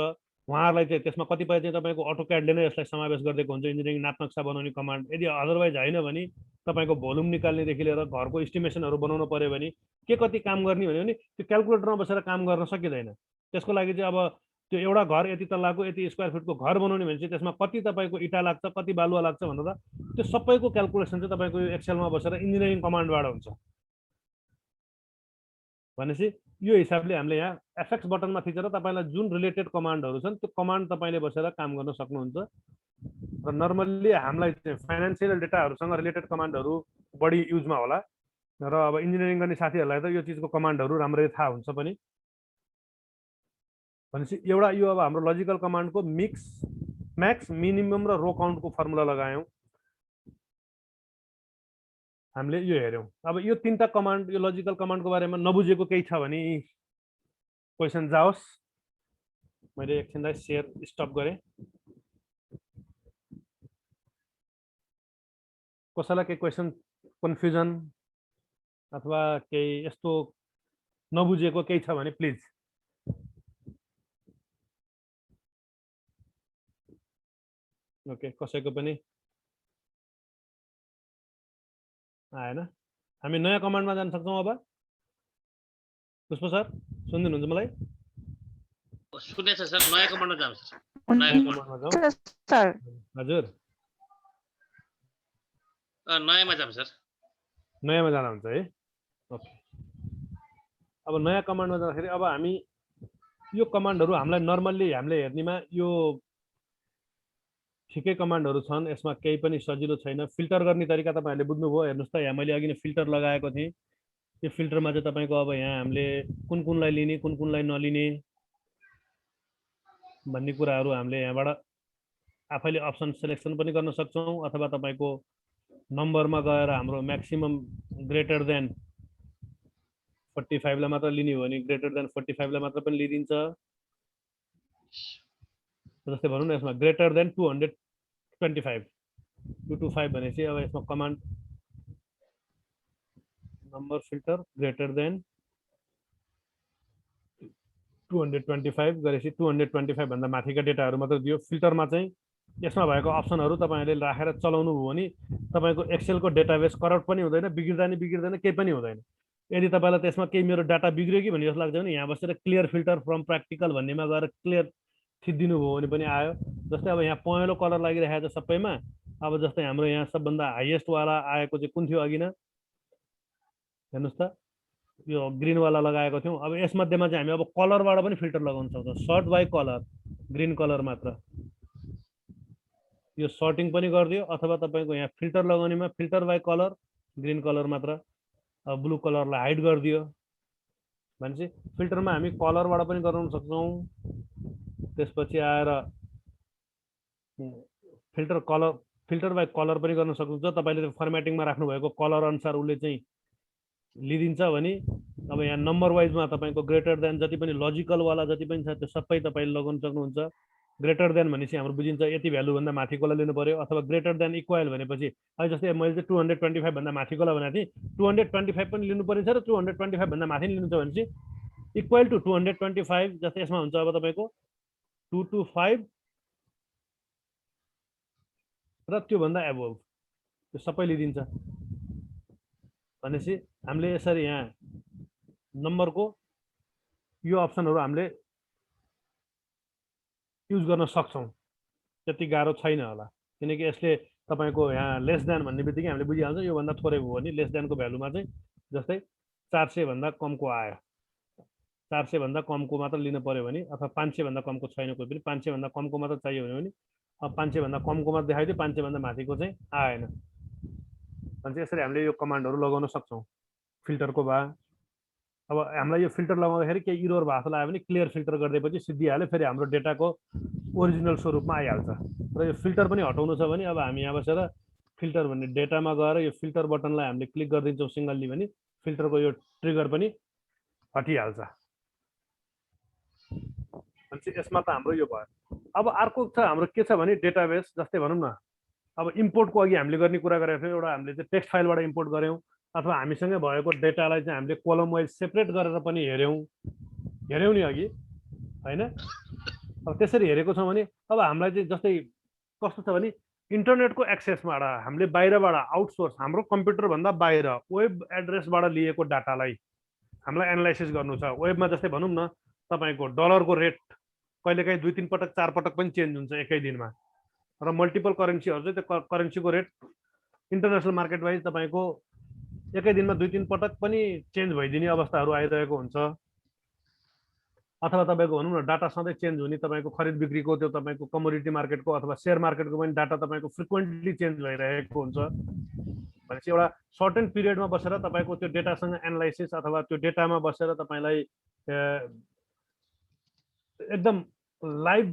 उहाँहरूलाई चाहिँ त्यसमा कतिपय चाहिँ तपाईँको अटोक्याडले नै यसलाई समावेश गरिदिएको हुन्छ, इन्जिनियरिङ नापनक्सा बनाउने कमान्ड। यदि अदरवाइज होइन भने तपाईँको भोल्युम निकाल्नेदेखि लिएर घरको इस्टिमेसनहरू बनाउनु पऱ्यो भने के कति काम गर्ने भन्यो भने त्यो क्यालकुलेटरमा बसेर काम गर्न सकिँदैन। त्यसको लागि चाहिँ अब त्यो एउटा घर यति तल्लाको यति स्क्वायर फिटको घर बनाउने भनेपछि त्यसमा कति तपाईँको इटा लाग्छ, कति बालुवा लाग्छ भनेर त्यो सबैको क्यालकुलेसन चाहिँ तपाईँको यो एक्सेलमा बसेर इन्जिनियरिङ कमान्डबाट हुन्छ। भनेपछि यो हिसाबले हामीले यहाँ एफएक्स बटनमा थिचेर तपाईँलाई जुन रिलेटेड कमान्डहरू छन् त्यो कमान्ड तपाईँले बसेर काम गर्न सक्नुहुन्छ। र नर्मल्ली हामीलाई चाहिँ फाइनेन्सियल डेटाहरूसँग रिलेटेड कमान्डहरू बढी युजमा होला, र अब इन्जिनियरिङ गर्ने साथीहरूलाई त यो चिजको कमान्डहरू राम्ररी थाहा हुन्छ पनि। भनेपछि एउटा यो अब हाम्रो लजिकल कमान्डको मिक्स, म्याक्स, मिनिमम र रो काउन्टको फर्मुला लगायौँ हामीले, यो हेऱ्यौँ। अब यो तीनटा कमान्ड, यो लजिकल कमान्डको बारेमा नबुझेको केही छ भने क्वेसन जाओस्। मैले एकछिनलाई सेयर स्टप गरेँ। कसैलाई केही क्वेसन, कन्फ्युजन अथवा केही यस्तो नबुझेको केही छ भने प्लिज। ओके, कसैको पनि आएन। हामी नयाँ कमान्डमा जान सक्छौँ अब। पुष्प सर सुनिदिनुहुन्छ मलाई? सुनेछ सर, नयाँ कमान्डमा जाऊँ सर। नयाँ कमान्डमा जाउँ हजुर। नयाँमा जाऊँ सर। नयाँमा जाँदा हुन्छ है। ओके, अब नयाँ कमान्डमा जाँदाखेरि अब हामी यो कमान्डहरू हामीलाई नर्मल्ली हामीले हेर्नेमा यो ठिकै कमान्डहरू छन्, यसमा केही पनि सजिलो छैन। फिल्टर गर्ने तरिका तपाईँहरूले बुझ्नुभयो। हेर्नुहोस् त, यहाँ मैले अघि नै फिल्टर लगाएको थिएँ। यो फिल्टरमा चाहिँ तपाईँको अब यहाँ हामीले कुन कुनलाई लिने, कुन कुनलाई नलिने भन्ने कुराहरू हामीले यहाँबाट आफैले अप्सन सिलेक्सन पनि गर्न सक्छौँ, अथवा तपाईँको नम्बरमा गएर हाम्रो म्याक्सिमम ग्रेटर देन 45 लाई मात्र लिने हो भने ग्रेटर देन 45 लाई मात्र पनि लिइदिन्छ। जस्तै भनौँ न, यसमा ग्रेटर देन 225 225 भनेपछि अब यसमा command number filter greater than 225 गरेपछि 225 भन्दा माथिका डेटाहरू मात्र दियो। फिल्टरमा चाहिँ यसमा भएको अप्सनहरू तपाईँहरूले राखेर चलाउनु भयो भने तपाईँको एक्सेलको डेटाबेस करप्ट पनि हुँदैन, बिग्रिँदैन केही पनि हुँदैन। यदि तपाईँलाई त्यसमा केही मेरो डाटा बिग्रियो कि भन्ने जस्तो लाग्छ भने यहाँ बसेर क्लियर फिल्टर फ्रम प्र्याक्टिकल भन्नेमा गएर क्लियर थिचिदिनु भयो भने पनि आयो। जस्तै अब यहाँ पहेँलो कलर लागिरहेको छ सबैमा। अब जस्तै हाम्रो यहाँ सबभन्दा हाइएस्टवाला आएको चाहिँ कुन थियो अघि न, हेर्नुहोस् त, यो ग्रिनवाला लगाएको थियौँ। अब यसमध्येमा चाहिँ हामी अब कलरबाट पनि फिल्टर लगाउन सक्छौँ। Sort by colour, green colour मात्र, यो सर्टिङ पनि गरिदियो। अथवा तपाईँको यहाँ फिल्टर लगाउनेमा filter by colour, green colour मात्र, अब ब्लू कलरलाई हाइड गरिदियो भनेपछि फिल्टरमा हामी कलरबाट पनि गराउन सक्छौँ। त्यसपछि आएर फिल्टर बाई कलर पनि गर्न सक्नुहुन्छ। तपाईँले फर्मेटिङमा राख्नुभएको कलर अनुसार उसले चाहिँ लिइदिन्छ भने अब यहाँ नम्बर वाइजमा तपाईँको ग्रेटर देन जति पनि लजिकलवाला जति पनि छ त्यो सबै तपाईँले लगाउन सक्नुहुन्छ। ग्रेटर देन भनेपछि हाम्रो बुझिन्छ यति भ्यालुभन्दा माथिकोलाई लिनु पऱ्यो, अथवा ग्रेटर देन इक्वल भनेपछि अहिले जस्तै मैले चाहिँ 225 भन्दा माथिकोलाई भनेको थिएँ, 225 पनि लिनु पर्ने छ र 225 भन्दा माथि लिनुहुन्छ भनेपछि इक्वल टु 225। जस्तै यसमा हुन्छ अब तपाईँको 225 र त्योभन्दा एबोभ, त्यो सबै लिइदिन्छ भनेपछि हामीले यसरी यहाँ नम्बरको यो अप्सनहरू हामीले युज गर्न सक्छौँ। त्यति गाह्रो छैन होला, किनकि यसले तपाईँको यहाँ लेस देन भन्ने बित्तिकै हामीले बुझिहाल्छौँ योभन्दा थोरै भयो भने लेस देनको भ्यालुमा चाहिँ जस्तै 400 भन्दा कमको आयो, 400 भन्दा कमको मात्र लिन पर्यो भने अथवा 500 भन्दा कमको छैन कोही पनि 500 भन्दा कमको मात्र चाहियो भने 500 भन्दा कमको मात्र देखाइदियो 500 भन्दा माथिको चाहिँ आएन भने चाहिँ यसरी हामीले यो कमान्डहरु लगाउन सक्छौं फिल्टरको भए अब हामीलाई यो फिल्टर लगाउँदाखेरि केही इरर भएको लाग्यो भने क्लियर फिल्टर गर्दैपछि सिद्धिहाल्यो फेरि हाम्रो डेटाको ओरिजिनल स्वरूपमा आइहाल्छ र यो फिल्टर पनि हटाउनु छ भने अब हामी यहाँ बसेर फिल्टर भन्ने डेटामा गएर यो फिल्टर बटनलाई हामीले क्लिक गरिदिन्छौं सिंगलली भने फिल्टरको यो ट्रिगर पनि हटिहाल्छ अनि यसमा त हाम्रो यो भयो अब अर्को छ हाम्रो के छ भने डेटाबेस जस्तै भनौं न अब इम्पोर्टको अघि हामीले गर्ने कुरा गरेको थियौं एउटा हामीले चाहिँ टेक्स्ट फाइलबाट इम्पोर्ट गर्यौं अथवा हामीसँगै भएको डेटालाई चाहिँ हामीले कलम वाइज सेपरेट गरेर पनि हेर्यौं नि अघि हैन अब त्यसरी हेरेको छौं भने अब हामीलाई चाहिँ जस्तै कस्तो छ भने इन्टरनेटको एक्सेसबाट हामीले बाहिरबाट आउटसोर्स हाम्रो कम्प्युटर भन्दा बाहिर वेब एड्रेसबाट लिएको डाटालाई हामीलाई एनालाइसिस गर्नु छ वेबमा जस्तै भनौं न तपाईको डलरको रेट कहिलेकाहीँ 2-3 पटक 4 पटक पनि चेन्ज हुन्छ एकै दिनमा र मल्टिपल करेन्सीहरु चाहिँ त्यो करेन्सीको रेट इन्टरनेशनल मार्केट वाइज तपाईको एकै दिनमा 2-3 पटक पनि चेन्ज भइदिने अवस्थाहरु आइरहेको हुन्छ अथवा तपाईको भनौं न डाटा सधैँ चेन्ज हुने तपाईको खरिद बिक्रीको त्यो तपाईको कमोडिटी मार्केटको अथवा शेयर मार्केटको पनि डाटा तपाईको फ्रिक्वेन्टली चेन्ज भइरहेको हुन्छ भनेपछि एउटा सर्टेन पिरियडमा बसेर तपाईको त्यो डेटासँग एनालाइसिस अथवा त्यो डेटामा बसेर तपाईलाई एकदम लाइभ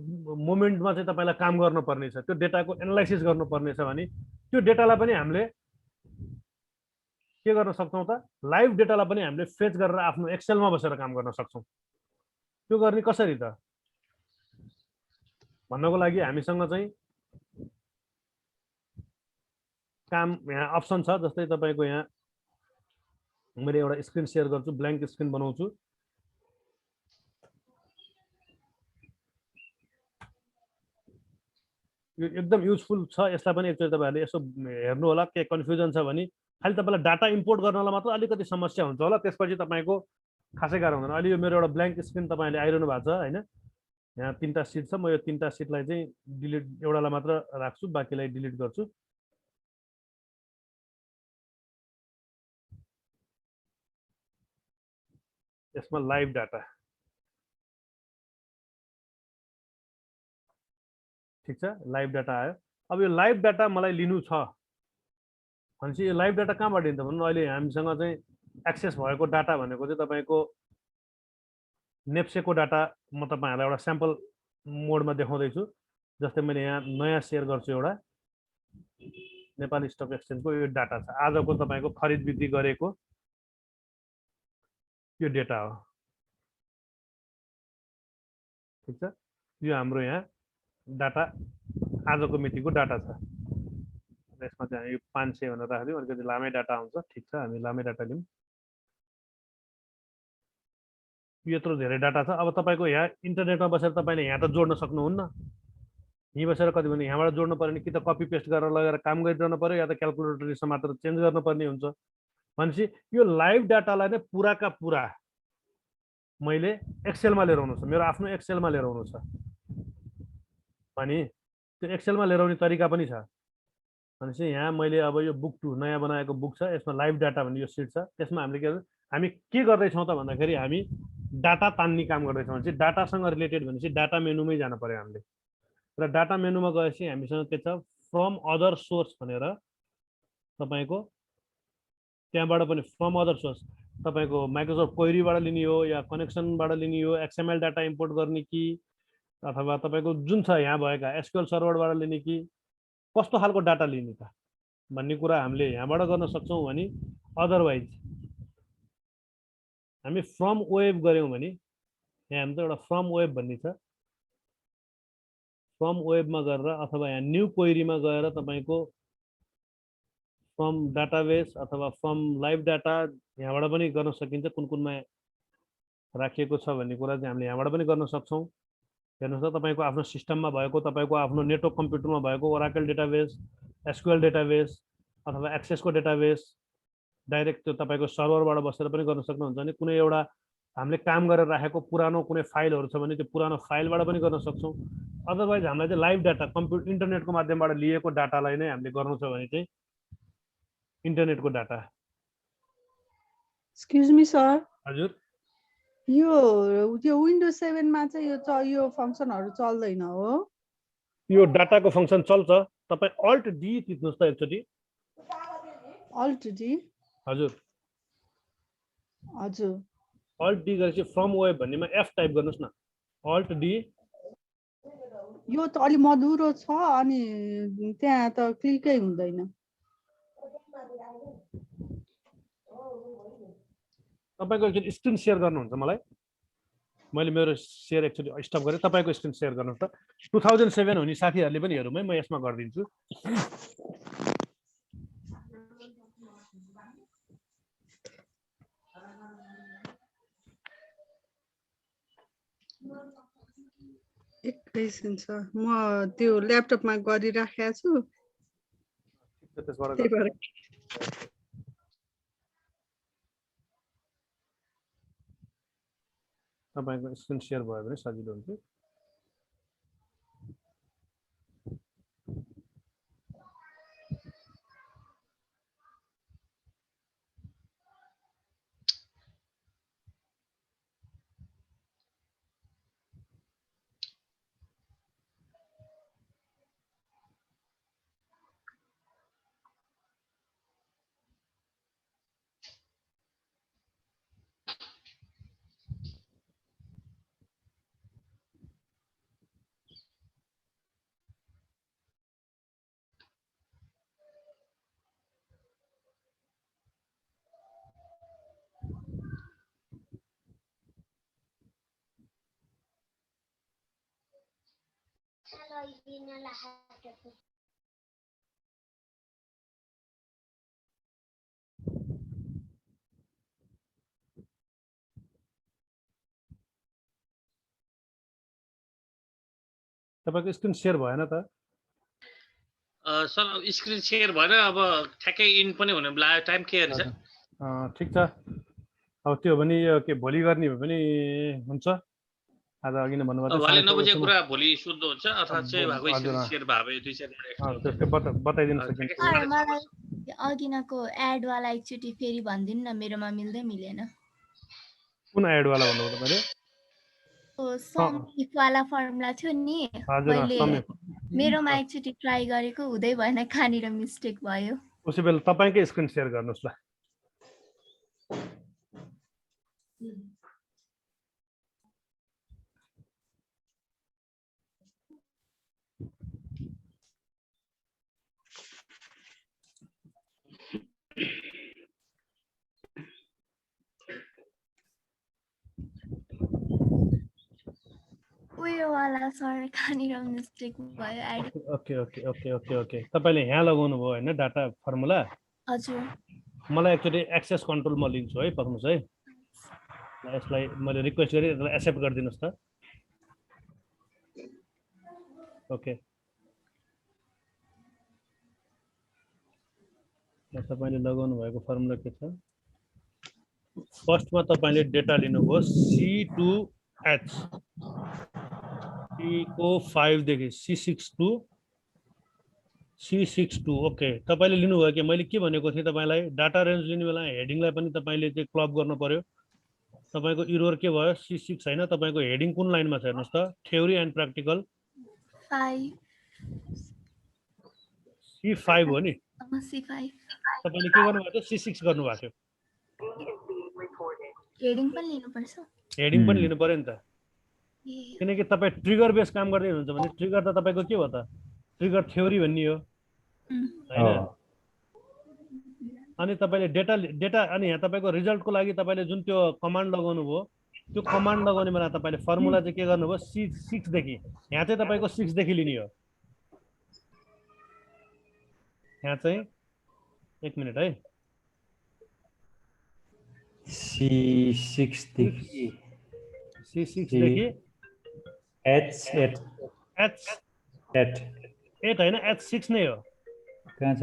मोमेन्टमा चाहिँ तपाईलाई काम गर्न पर्ने छ त्यो डेटाको एनालाइसिस गर्नु पर्ने छ भने त्यो डेटालाई पनि हामीले के गर्न सक्छौं त लाइभ डेटालाई पनि हामीले फेच गरेर आफ्नो एक्सेलमा बसेर काम गर्न सक्छौं त्यो गर्ने कसरी त भन्नको लागि हामीसँग चाहिँ काम यहाँ अप्सन छ जस्तै तपाईको यहाँ मैले एउटा स्क्रिन शेयर गर्छु ब्ल्याङ्क स्क्रिन बनाउँछु यो एकदम युजफुल छ यसलाई पनि एकचोटि तपाईहरुले यसो हेर्नु होला के कन्फ्युजन छ भने खाली तपाईलाई डाटा इम्पोर्ट गर्नलाई मात्र अलिकति समस्या हुन्छ होला त्यसपछि तपाईको खासै गाह्रो हुँदैन अहिले यो मेरो एउटा ब्ल्याङ्क स्क्रिन तपाईले आइरहनु भएको छ हैन यहाँ 3टा सिट छ म यो 3टा सिटलाई चाहिँ डिलिट एउटालाई मात्र राख्छु बाकीलाई डिलिट गर्छु यसमा लाइभ डाटा ठीक छ लाइभ डाटा आयो अब यो लाइभ डाटा मलाई लिनु छ भनेपछि यो लाइभ डाटा कहाँबाट लिन्छ भन्नु अहिले हामीसँग चाहिँ एक्सेस भएको डाटा भनेको चाहिँ तपाईको नेप्सेको डाटा म तपाईहरुलाई एउटा स्याम्पल मोडमा देखाउँदै छु जस्तै मैले यहाँ नयाँ शेयर गर्छु एउटा नेपाली स्टक एक्सचेन्जको यो डाटा छ आजको तपाईको खरिद बिक्री गरेको यो डेटा हो ठीक छ यो हाम्रो यहाँ डाटा आजको मितिको डाटा छ यसमा चाहिँ यो 500 भनेर राख्दियौ अलिकति लामै डाटा आउँछ ठीक छ हामी लामै डाटा लियौं यत्रो धेरै डाटा छ अब तपाईको यहाँ इन्टरनेटमा बसेर तपाईले यहाँ त जोड्न सक्नुहुन्न यही बसेर कति भने यहाँबाट जोड्नु पर्यो नि कि त कपी पेस्ट गरेर लगेर काम गरिरहनु पर्यो या त क्याल्कुलेटरमा मात्र चेन्ज गर्नुपर्ने हुन्छ भनेपछि यो लाइभ डाटालाई नै पुराका पुरा मैले एक्सेलमा लिएर आउनु छ मेरो आफ्नो एक्सेलमा लिएर आउनु छ अनि त्यो एक्सेलमा लिएर आउने तरिका पनि छ भनेपछि यहाँ मैले अब यो बुक 2 नयाँ बनाएको बुक छ यसमा लाइभ डाटा भन्ने यो सिट छ त्यसमा हामी के गर्दै छौं त भन्दाखेरि हामी डाटा तान्ने काम गर्दै छौं भने डाटासँग रिलेटेड भनेपछि डाटा मेनुमै जानु पर्यो हामीले र डाटा मेनुमा गएपछि हामीसँग के छ फ्रम अदर सोर्स भनेर तपाईको त्यहाँबाट पनि फ्रम अदर सोर्स तपाईको माइक्रोसफ्ट क्वेरीबाट लिने हो या कनेक्सनबाट लिने हो एक्सएमएल डाटा इम्पोर्ट गर्ने कि अथवा तपाईको जुन छ यहाँ भएका एसक्यूएल सर्भरबाट लिने कि कस्तो खालको डाटा लिने त भन्ने कुरा हामीले यहाँबाट गर्न सक्छौं भने अदरवाइज हामी फ्रम वेब गर्यौं भने यहाँ हाम्रो एउटा फ्रम वेब भन्ने छ फ्रम वेबमा गरेर अथवा यहाँ न्यू क्वेरीमा गएर तपाईको फ्रम डाटाबेस अथवा फ्रम लाइभ डाटा यहाँबाट पनि गर्न सकिन्छ कुन कुनमा राखिएको छ भन्ने कुरा चाहिँ हामीले यहाँबाट पनि गर्न सक्छौं हेर्नुस् त तपाईको आफ्नो सिस्टममा भएको तपाईको आफ्नो नेटवर्क कम्प्युटरमा भएको ओराकल डेटाबेस एसक्यूएल डेटाबेस अथवा एक्सेसको डेटाबेस डाइरेक्ट त्यो तपाईको सर्भरबाट बसेर पनि गर्न सक्नुहुन्छ भने कुनै एउटा हामीले काम गरेर राखेको पुरानो कुनै फाइलहरु छ भने त्यो पुरानो फाइलबाट पनि गर्न सक्छौं अदरवाइज हामीलाई चाहिँ लाइभ डाटा कम्प्युटर इन्टरनेटको माध्यमबाट लिएको डाटालाई नै हामीले गर्नु छ भने चाहिँ इन्टरनेटको डाटा Excuse me, sir. हजुर यो विन्डोज 7 मा चाहिँ यो फंक्सनहरु चल्दैन हो यो डाटाको फंक्सन चल्छ तपाई अल्ट डी थिच्नुस् त एकचोटी अल्ट डी हजुर हजुर अल्ट डी गरेपछि फ्रम वेब भन्नेमा एफ टाइप गर्नुस् न अल्ट डी यो त अलि मधुरो छ अनि त्यहाँ त क्लिकै हुँदैन तपाईको एकचोटी स्क्रिन शेयर गर्नुहुन्छ मलाई मैले मेरो शेयर एक्चुअली स्टप गरे तपाईको स्क्रिन शेयर गर्नुस् त 2007 हुने साथीहरुले पनि हेरौँ है म यसमा गर्दिन्छु एकैछिन छ म त्यो ल्यापटपमा गरिराखेको छु त्यही भएर तपाईको स्क्रिन शेयर भयो भने सजिलो हुन्छ तपाईको स्क्रिन शेयर भएन त सर स्क्रिन शेयर भएर अब ठ्याक्कै इन पनि हुन लाग्यो टाइम के हेर्छ ठीक छ अब त्यो भने यो के भोलि गर्ने भए पनि हुन्छ आज अघि नै भन्नुभयो भोलि नबुझेको कुरा भोलि शुद्ध हुन्छ अथवा चाहिँ भएको स्क्रिन शेयर भए दुई चार मिनेट त्यसको बताइदिन सकिन्छ मलाई अघिनको एड वाला एकचोटी फेरि भनिदिनु न मेरोमा मिल्दै मिलेन कुन एड वाला भन्नुभयो तपाईले सम इफ वाला फर्मुला थियो नि मैले मेरोमा एकचोटी ट्राई गरेको हुँदै भएन कहाँनिर मिस्टेक भयो उसै बेला तपाईकै स्क्रिन शेयर गर्नुस् ल उयो वाला सर कहाँनिर मिस्टेक भयो add okay okay okay okay okay तपाईले यहाँ लगाउनु भयो हैन डाटा फर्मुला हजुर मलाई एक्चुअली एक्सेस कन्ट्रोल म लिन्छु है पर्नुस् है यसलाई मैले रिक्वेस्ट गरे यसलाई एक्सेप्ट गरिदिनुस् त ओके तपाईले लगाउनु भएको फर्मुला के छ फर्स्टमा तपाईले डेटा लिनुभयो C2H C को 5 देखि C62 ओके तपाईले लिनुभयो कि मैले के भनेको थिएँ तपाईलाई डाटा रेन्ज लिने बेला हेडिङलाई पनि तपाईले चाहिँ क्लब गर्नु पर्यो तपाईको एरर के भयो C6 हैन तपाईको हेडिङ कुन लाइनमा छ हेर्नुस् त थ्योरी एन्ड प्र्याक्टिकल 5 C5 हो नि C5 तपाईले के गर्नु भएको C6 गर्नु भएको हेडिङ पनि लिनु पर्छ हेडिङ पनि लिनु पर्यो नि त किनकि तपाई ट्रिगर बेस काम गर्दै हुनुहुन्छ भने ट्रिगर त तपाईको के हो त ट्रिगर थ्योरी भन्ने हो हैन अनि तपाईले डेटा अनि यहाँ तपाईको रिजल्टको लागि तपाईले जुन त्यो कमान्ड लगाउनु भयो त्यो कमान्ड लगाउने बेला तपाईले फर्मुला चाहिँ के गर्नुभयो C6 देखि यहाँ चाहिँ तपाईको 6 देखि लिने हो यहाँ चाहिँ एक मिनेट है C6 देखि देखि H8 हैन H6 नै हो कहाँ छ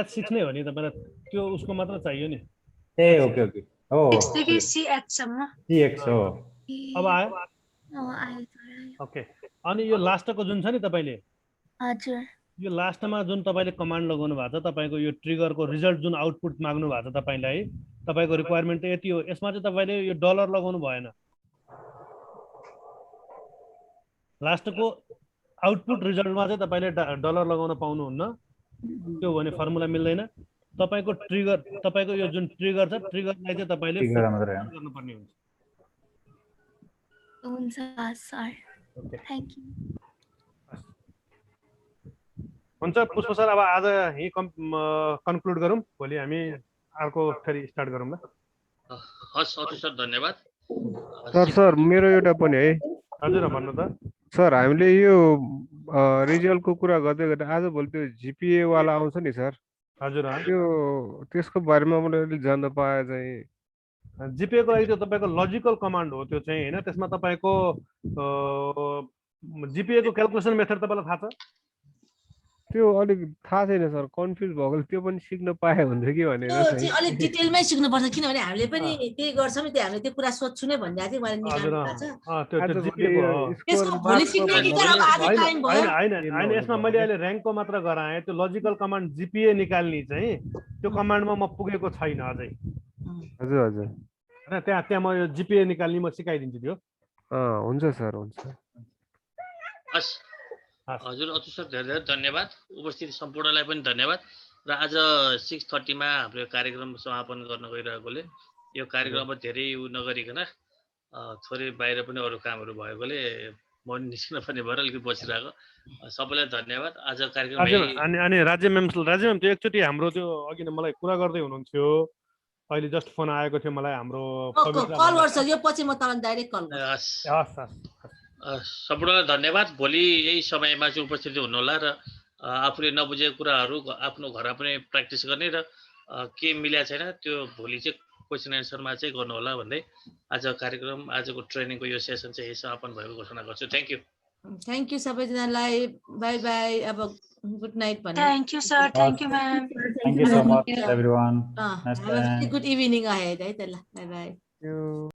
H6 नै हो नि तपाईलाई त्यो उसको मात्र चाहियो नि ए ओके ओके हो त्यसदेखि CH सम्म CX हो अब आयो ओके अनि यो लास्टको जुन छ नि तपाईले हजुर यो लास्टमा जुन तपाईले कमान्ड लगाउनु भएको छ तपाईको यो ट्रिगरको रिजल्ट जुन आउटपुट माग्नु भएको छ तपाईलाई तपाईँको रिक्वायरमेन्ट त यति हो, यसमा चाहिँ तपाईँले यो डलर लगाउनु भएन। लास्टको आउटपुट रिजल्टमा चाहिँ तपाईँले डलर लगाउन पाउनुहुन्न, त्यो भने फर्मुला मिल्दैन। तपाईँको ट्रिगर, तपाईँको यो जुन ट्रिगर छ, ट्रिगरलाई चाहिँ तपाईँले गर्नुपर्ने हुन्छ। हुन्छ सर, थ्याङ्क यू। हुन्छ पुष्प सर, अब आज यही कन्क्लुड गरौँ, भोलि हामी अर्को फेरि स्टार्ट गरौँ ल। हस् अतु सर, धन्यवाद। सर मेरो एउटा पनि है। हजुर भन्नु त सर, हामीले यो रिजल्टको कुरा गर्दै गर्दा आजभोलि त्यो जिपिए वाला आउँछ नि सर। हजुर, त्यो त्यसको बारेमा मैले अलिक जान्न पाएँ चाहिँ। जिपिएको लागि त्यो तपाईँको लजिकल कमान्ड हो त्यो चाहिँ होइन। त्यसमा तपाईँको जिपिएको क्यालकुलेसन मेथड तपाईँलाई थाहा छ? त्यो अलिक थाहा छैन सर, कन्फ्युज भएको, त्यो पनि सिक्न पाए हुन्छ कि भनेर चाहिँ अलिक डिटेलमै सिक्नुपर्छ, किनभने हामीले पनि त्यही गर्छौँ नि, हामीले त्यो कुरा सोध्छु नै भन्ने थियो मैले होइन। यसमा मैले अहिले ऱ्याङ्कको मात्र गराएँ, त्यो लजिकल कमान्ड जिपिए निकाल्ने चाहिँ त्यो कमान्डमा म पुगेको छैन अझै। हजुर हजुर, होइन त्यहाँ म यो जिपिए निकाल्ने म सिकाइदिन्छु त्यो। हुन्छ सर, हुन्छ। हजुर अतु सर, धेरै धेरै धन्यवाद। उपस्थित सम्पूर्णलाई पनि धन्यवाद। र आज 6:30 हाम्रो कार्यक्रम समापन गर्न गइरहेकोले यो कार्यक्रम अब धेरै नगरिकन थोरै बाहिर पनि अरू कामहरू भएकोले म निस्किन पर्ने भएर अलिकति बसिरहेको। सबैलाई धन्यवाद। आज कार्यक्रम अनि राज्य म्याम त्यो एकचोटि हाम्रो त्यो अघि नै मलाई कुरा गर्दै हुनुहुन्थ्यो, अहिले जस्ट फोन आएको थियो मलाई हाम्रो कल गर्छ, यो पछि म तपाईलाई डाइरेक्ट कल गर्छु। सम्पूर्णलाई धन्यवाद। भोलि यही समयमा चाहिँ उपस्थित हुनुहोला र आफूले नबुझेको कुराहरू आफ्नो घरमा पनि प्र्याक्टिस गर्ने र के मिलेको छैन त्यो भोलि चाहिँ क्वेसन एन्सरमा चाहिँ गर्नुहोला भन्दै आज कार्यक्रम, आजको ट्रेनिङको यो सेसन चाहिँ यही समापन भएको घोषणा गर्छु। Thank you. थ्याङ्क यू सबैजनालाई, बाई बाई। अब गुड नाइट भन्नु। Thank you sir, thank you ma'am, thank you so much everyone. Good evening ahead है त ल, बाई बाई।